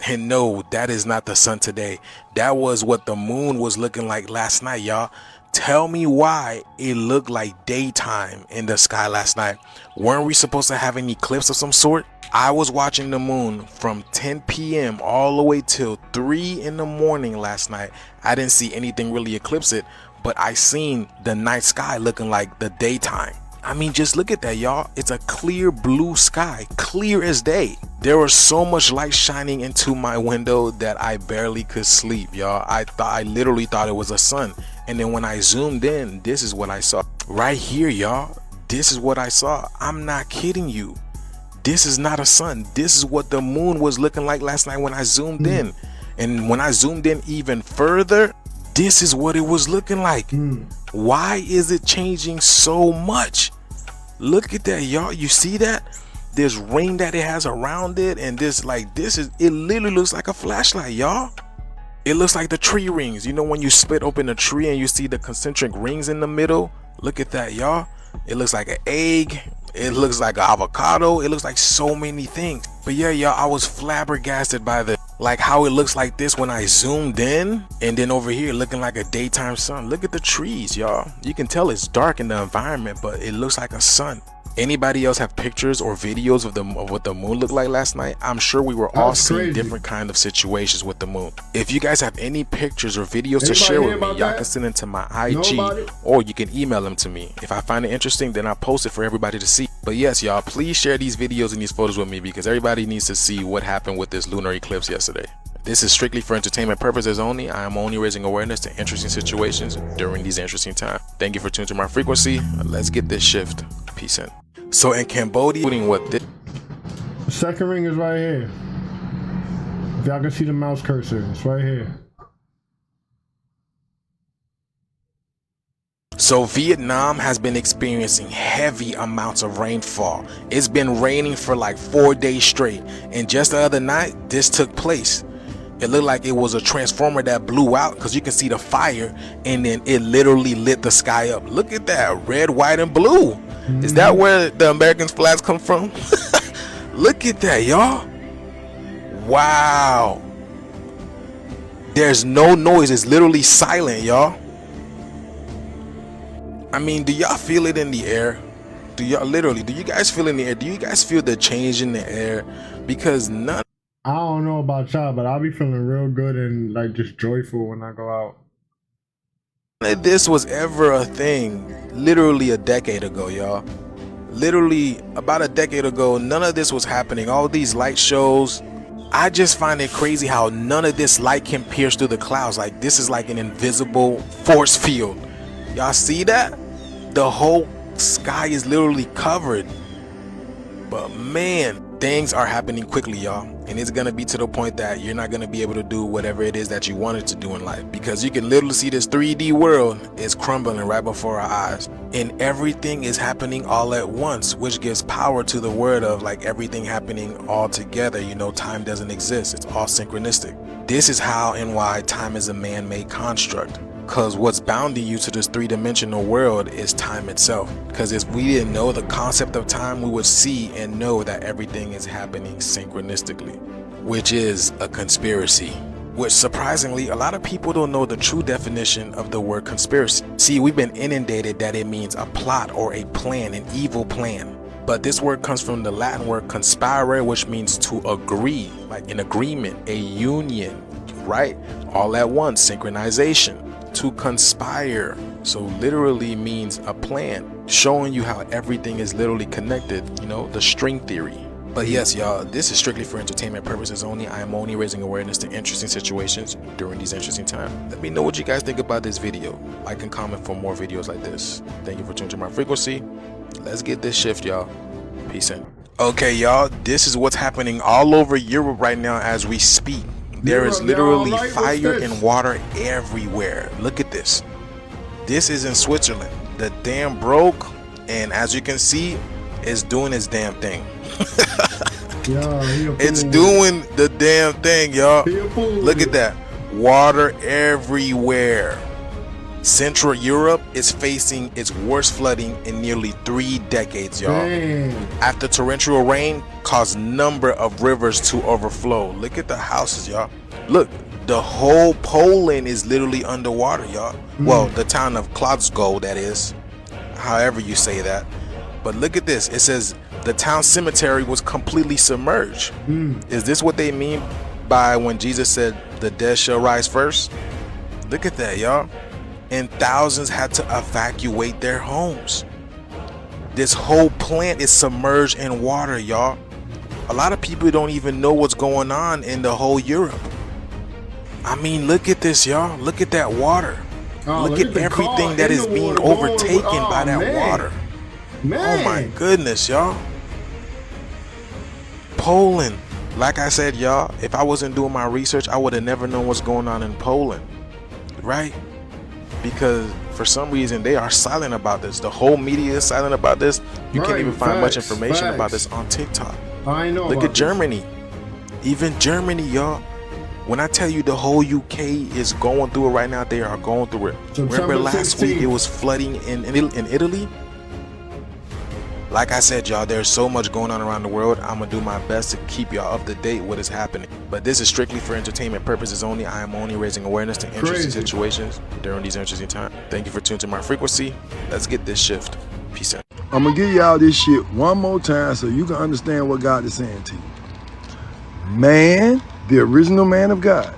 And no, that is not the sun today. That was what the moon was looking like last night, y'all. Tell me why it looked like daytime in the sky last night. Weren't we supposed to have an eclipse of some sort? I was watching the moon from 10 p.m. all the way till 3 in the morning last night. I didn't see anything really eclipse it, but I seen the night sky looking like the daytime. I mean, just look at that, y'all. It's a clear blue sky, clear as day. There was so much light shining into my window that I barely could sleep, y'all. I literally thought it was a sun. And then when I zoomed in, this is what I saw. Right here, y'all. This is what I saw. I'm not kidding you. This is not a sun. This is what the moon was looking like last night when I zoomed in. And when I zoomed in even further, this is what it was looking like. Why is it changing so much? Look at that, y'all. You see that? This ring that it has around it, and it literally looks like a flashlight, y'all. It looks like the tree rings. You know when you split open a tree and you see the concentric rings in the middle? Look at that, y'all. It looks like an egg. It looks like an avocado. It looks like so many things. But yeah, y'all, I was flabbergasted by how it looks like this when I zoomed in, and then over here looking like a daytime sun. Look at the trees, y'all. You can tell it's dark in the environment, but it looks like a sun. Anybody else have pictures or videos of what the moon looked like last night? I'm sure we were all seeing different kind of situations with the moon. If you guys have any pictures or videos to share with me, y'all can send them to my IG, or you can email them to me. If I find it interesting, then I'll post it for everybody to see. But yes, y'all, please share these videos and these photos with me, because everybody needs to see what happened with this lunar eclipse yesterday. This is strictly for entertainment purposes only. I am only raising awareness to interesting situations during these interesting times. Thank you for tuning to my frequency. Let's get this shift. Peace in. So in Cambodia, what this? The second ring is right here. If y'all can see the mouse cursor, it's right here. So Vietnam has been experiencing heavy amounts of rainfall. It's been raining for like 4 days straight. And just the other night, this took place. It looked like it was a transformer that blew out, because you can see the fire, and then it literally lit the sky up. Look at that, red, white, and blue. Is that where the American flags come from? Look at that, y'all. Wow. There's no noise. It's literally silent, y'all. I mean, do y'all feel it in the air? Do you guys feel in the air? Do you guys feel the change in the air? Because I don't know about y'all, but I'll be feeling real good and just joyful when I go out. This was ever a thing literally a decade ago, y'all. Literally about a decade ago, none of this was happening. All these light shows, I just find it crazy how none of this light can pierce through the clouds. Like, this is like an invisible force field. Y'all see that? The whole sky is literally covered. But man, things are happening quickly, y'all, and it's gonna be to the point that you're not gonna be able to do whatever it is that you wanted to do in life, because you can literally see this 3D world is crumbling right before our eyes, and everything is happening all at once, which gives power to the word of like everything happening all together. You know, time doesn't exist, it's all synchronistic. This is how and why time is a man-made construct. Because what's bounding you to this three-dimensional world is time itself. Because if we didn't know the concept of time, we would see and know that everything is happening synchronistically, which is a conspiracy. Which surprisingly, a lot of people don't know the true definition of the word conspiracy. See, we've been inundated that it means a plot or a plan, an evil plan. But this word comes from the Latin word conspire, which means to agree, like an agreement, a union, right? All at once, synchronization. To conspire, so literally means a plan, showing you how everything is literally connected, you know, the string theory. But yes, y'all, this is strictly for entertainment purposes only. I am only raising awareness to interesting situations during these interesting times. Let me know what you guys think about this video. Like and comment for more videos like this. Thank you for tuning to my frequency. Let's get this shift, y'all. Peace in. Okay, y'all, this is what's happening all over Europe right now as we speak. There is literally fire and water everywhere. Look at this. This is in Switzerland. The dam broke, and as you can see, it's doing its damn thing. It's doing the damn thing, y'all. Look at that. Water everywhere. Central Europe is facing its worst flooding in nearly 3 decades, y'all. After torrential rain caused number of rivers to overflow. Look at the houses, y'all. Look, the whole Poland is literally underwater, y'all. Well, the town of Klodzko, that is, however you say that. But look at this. It says the town cemetery was completely submerged. Is this what they mean by when Jesus said the dead shall rise first? Look at that, y'all. And thousands had to evacuate their homes. This whole plant is submerged in water, y'all. A lot of people don't even know what's going on in the whole Europe. I mean, look at this, y'all. Look at that water. Look at everything that is being overtaken by that water. Oh my goodness, y'all. Poland. Like I said, y'all, if I wasn't doing my research, I would have never known what's going on in Poland. Right? Because for some reason they are silent about this. The whole media is silent about this. You can't even find much information about this on TikTok. I know. Look at Germany. Even Germany, y'all. When I tell you the whole UK is going through it right now, they are going through it. Remember last week it was flooding in Italy? Like I said, y'all, there's so much going on around the world. I'm gonna do my best to keep y'all up to date what is happening. But this is strictly for entertainment purposes only. I am only raising awareness to interesting situations during these interesting times. Thank you for tuning to my frequency. Let's get this shift. Peace out. I'm gonna give y'all this shit one more time so you can understand what God is saying to you. Man, the original man of God,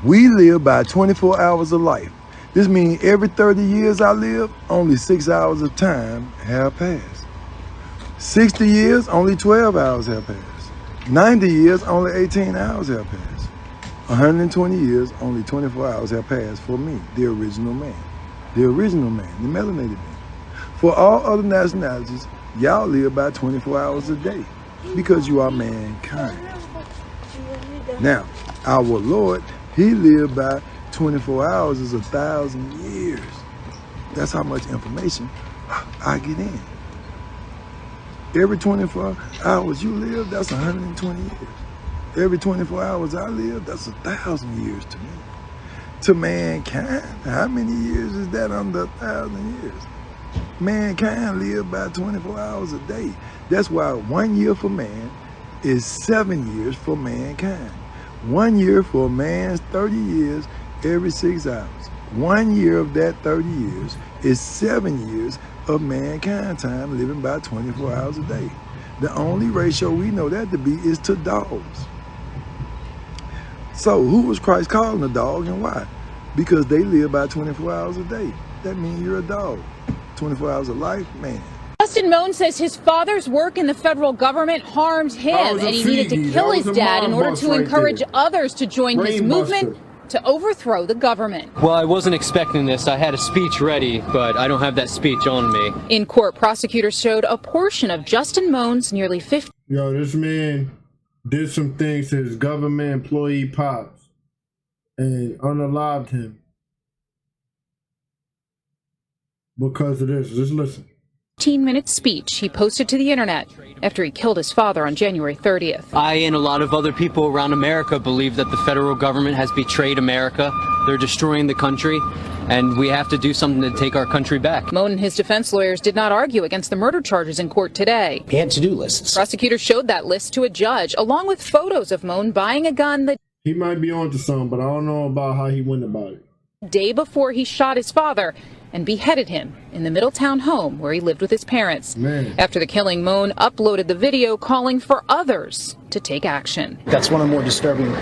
we live by 24 hours of life. This means every 30 years I live, only 6 hours of time have passed. 60 years, only 12 hours have passed. 90 years, only 18 hours have passed. 120 years, only 24 hours have passed for me, the original man. The original man, the melanated man. For all other nationalities, y'all live by 24 hours a day because you are mankind. Now, our Lord, he lived by 24 hours is 1,000 years. That's how much information I get in. Every 24 hours you live, that's 120 years. Every 24 hours I live, that's 1,000 years to me. To mankind, how many years is that under 1,000 years? Mankind live by 24 hours a day. That's why 1 year for man is 7 years for mankind. 1 year for man's 30 years every 6 hours. 1 year of that 30 years is 7 years of mankind time living by 24 hours a day. The only ratio we know that to be is to dogs. So who was Christ calling a dog and why? Because they live by 24 hours a day. That means you're a dog. 24 hours of life, man. Justin Moan says his father's work in the federal government harmed him, and he needed to kill his dad in order to encourage others to join his movement to overthrow the government. Well, I wasn't expecting this. I had a speech ready, but I don't have that speech on me. In court, prosecutors showed a portion of Justin Moan's nearly 50. Yo, this man did some things to his government employee pops and unalived him because of this. Just listen. 15-minute speech he posted to the internet after he killed his father on January 30th. I and a lot of other people around America believe that the federal government has betrayed America. They're destroying the country, and we have to do something to take our country back. Moan and his defense lawyers did not argue against the murder charges in court today. He had to-do lists. Prosecutors showed that list to a judge, along with photos of Moan buying a gun the He might be onto something, but I don't know about how he went about it. day before he shot his father and beheaded him in the Middletown home where he lived with his parents. Man. After the killing, Moan uploaded the video calling for others to take action. That's one of the more disturbing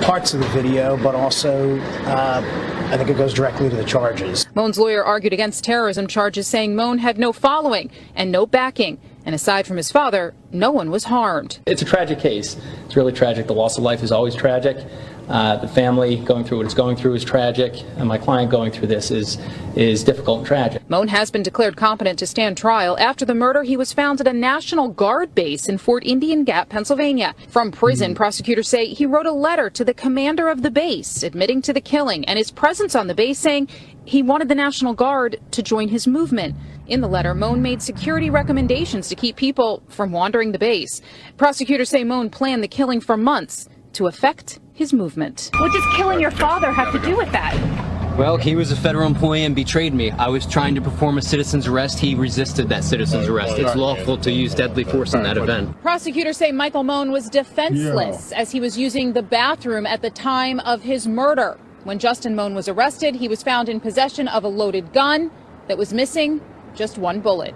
parts of the video, but also I think it goes directly to the charges. Moan's lawyer argued against terrorism charges, saying Moan had no following and no backing. And aside from his father, no one was harmed. It's a tragic case. It's really tragic. The loss of life is always tragic. The family going through what it's going through is tragic, and my client going through this is difficult and tragic. Moan has been declared competent to stand trial. After the murder, he was found at a National Guard base in Fort Indian Gap, Pennsylvania. From prison, prosecutors say he wrote a letter to the commander of the base admitting to the killing and his presence on the base, saying he wanted the National Guard to join his movement. In the letter, Moan made security recommendations to keep people from wandering the base. Prosecutors say Moan planned the killing for months to affect his movement. What does killing your father have to do with that? Well, he was a federal employee and betrayed me. I was trying to perform a citizen's arrest. He resisted that citizen's arrest. It's lawful to use deadly force in that event. Prosecutors say Michael Moan was defenseless as he was using the bathroom at the time of his murder. When Justin Moan was arrested, he was found in possession of a loaded gun that was missing just one bullet.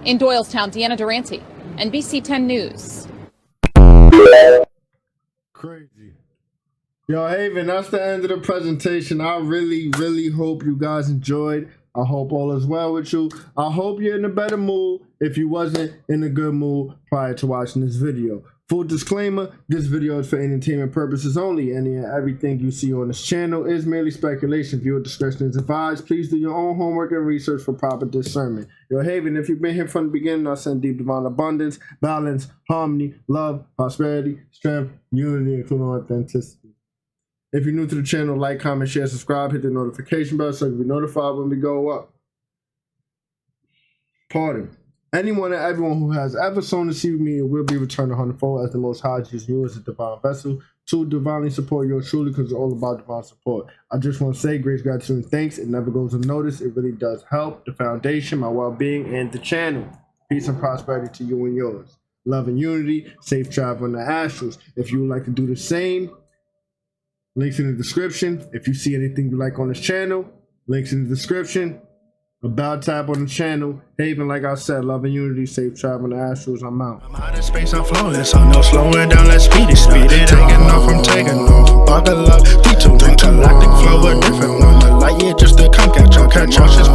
In Doylestown, Deanna Durante, NBC 10 News. Crazy. Yo, Haven, that's the end of the presentation. I really, really hope you guys enjoyed. I hope all is well with you. I hope you're in a better mood if you wasn't in a good mood prior to watching this video. Full disclaimer, this video is for entertainment purposes only. Any and everything you see on this channel is merely speculation. Viewer discretion is advised. Please do your own homework and research for proper discernment. Yo, Haven, if you've been here from the beginning, I send deep divine abundance, balance, harmony, love, prosperity, strength, unity, including authenticity. If you're new to the channel, like, comment, share, subscribe, hit the notification bell so you'll be notified when we go up. Pardon. Anyone and everyone who has ever sown to see me will be returned 100-fold as the Most High uses you as a divine vessel to divinely support yours truly, because it's all about divine support. I just want to say grace, gratitude, and thanks. It never goes unnoticed. It really does help the foundation, my well-being, and the channel. Peace and prosperity to you and yours. Love and unity. Safe travel in the astrals. If you would like to do the same, links in the description. If you see anything you like on this channel, links in the description. About tap on the channel. Haven, like I said, love and unity, safe travel in the astrals. I'm out. I'm out of space, I'm flowing, so no slowing down, let's speed it. Taking off, I'm taking off. Buckle up, D2, intergalactic flow, a different one. The light, yeah, just to come catch up. Catch up, just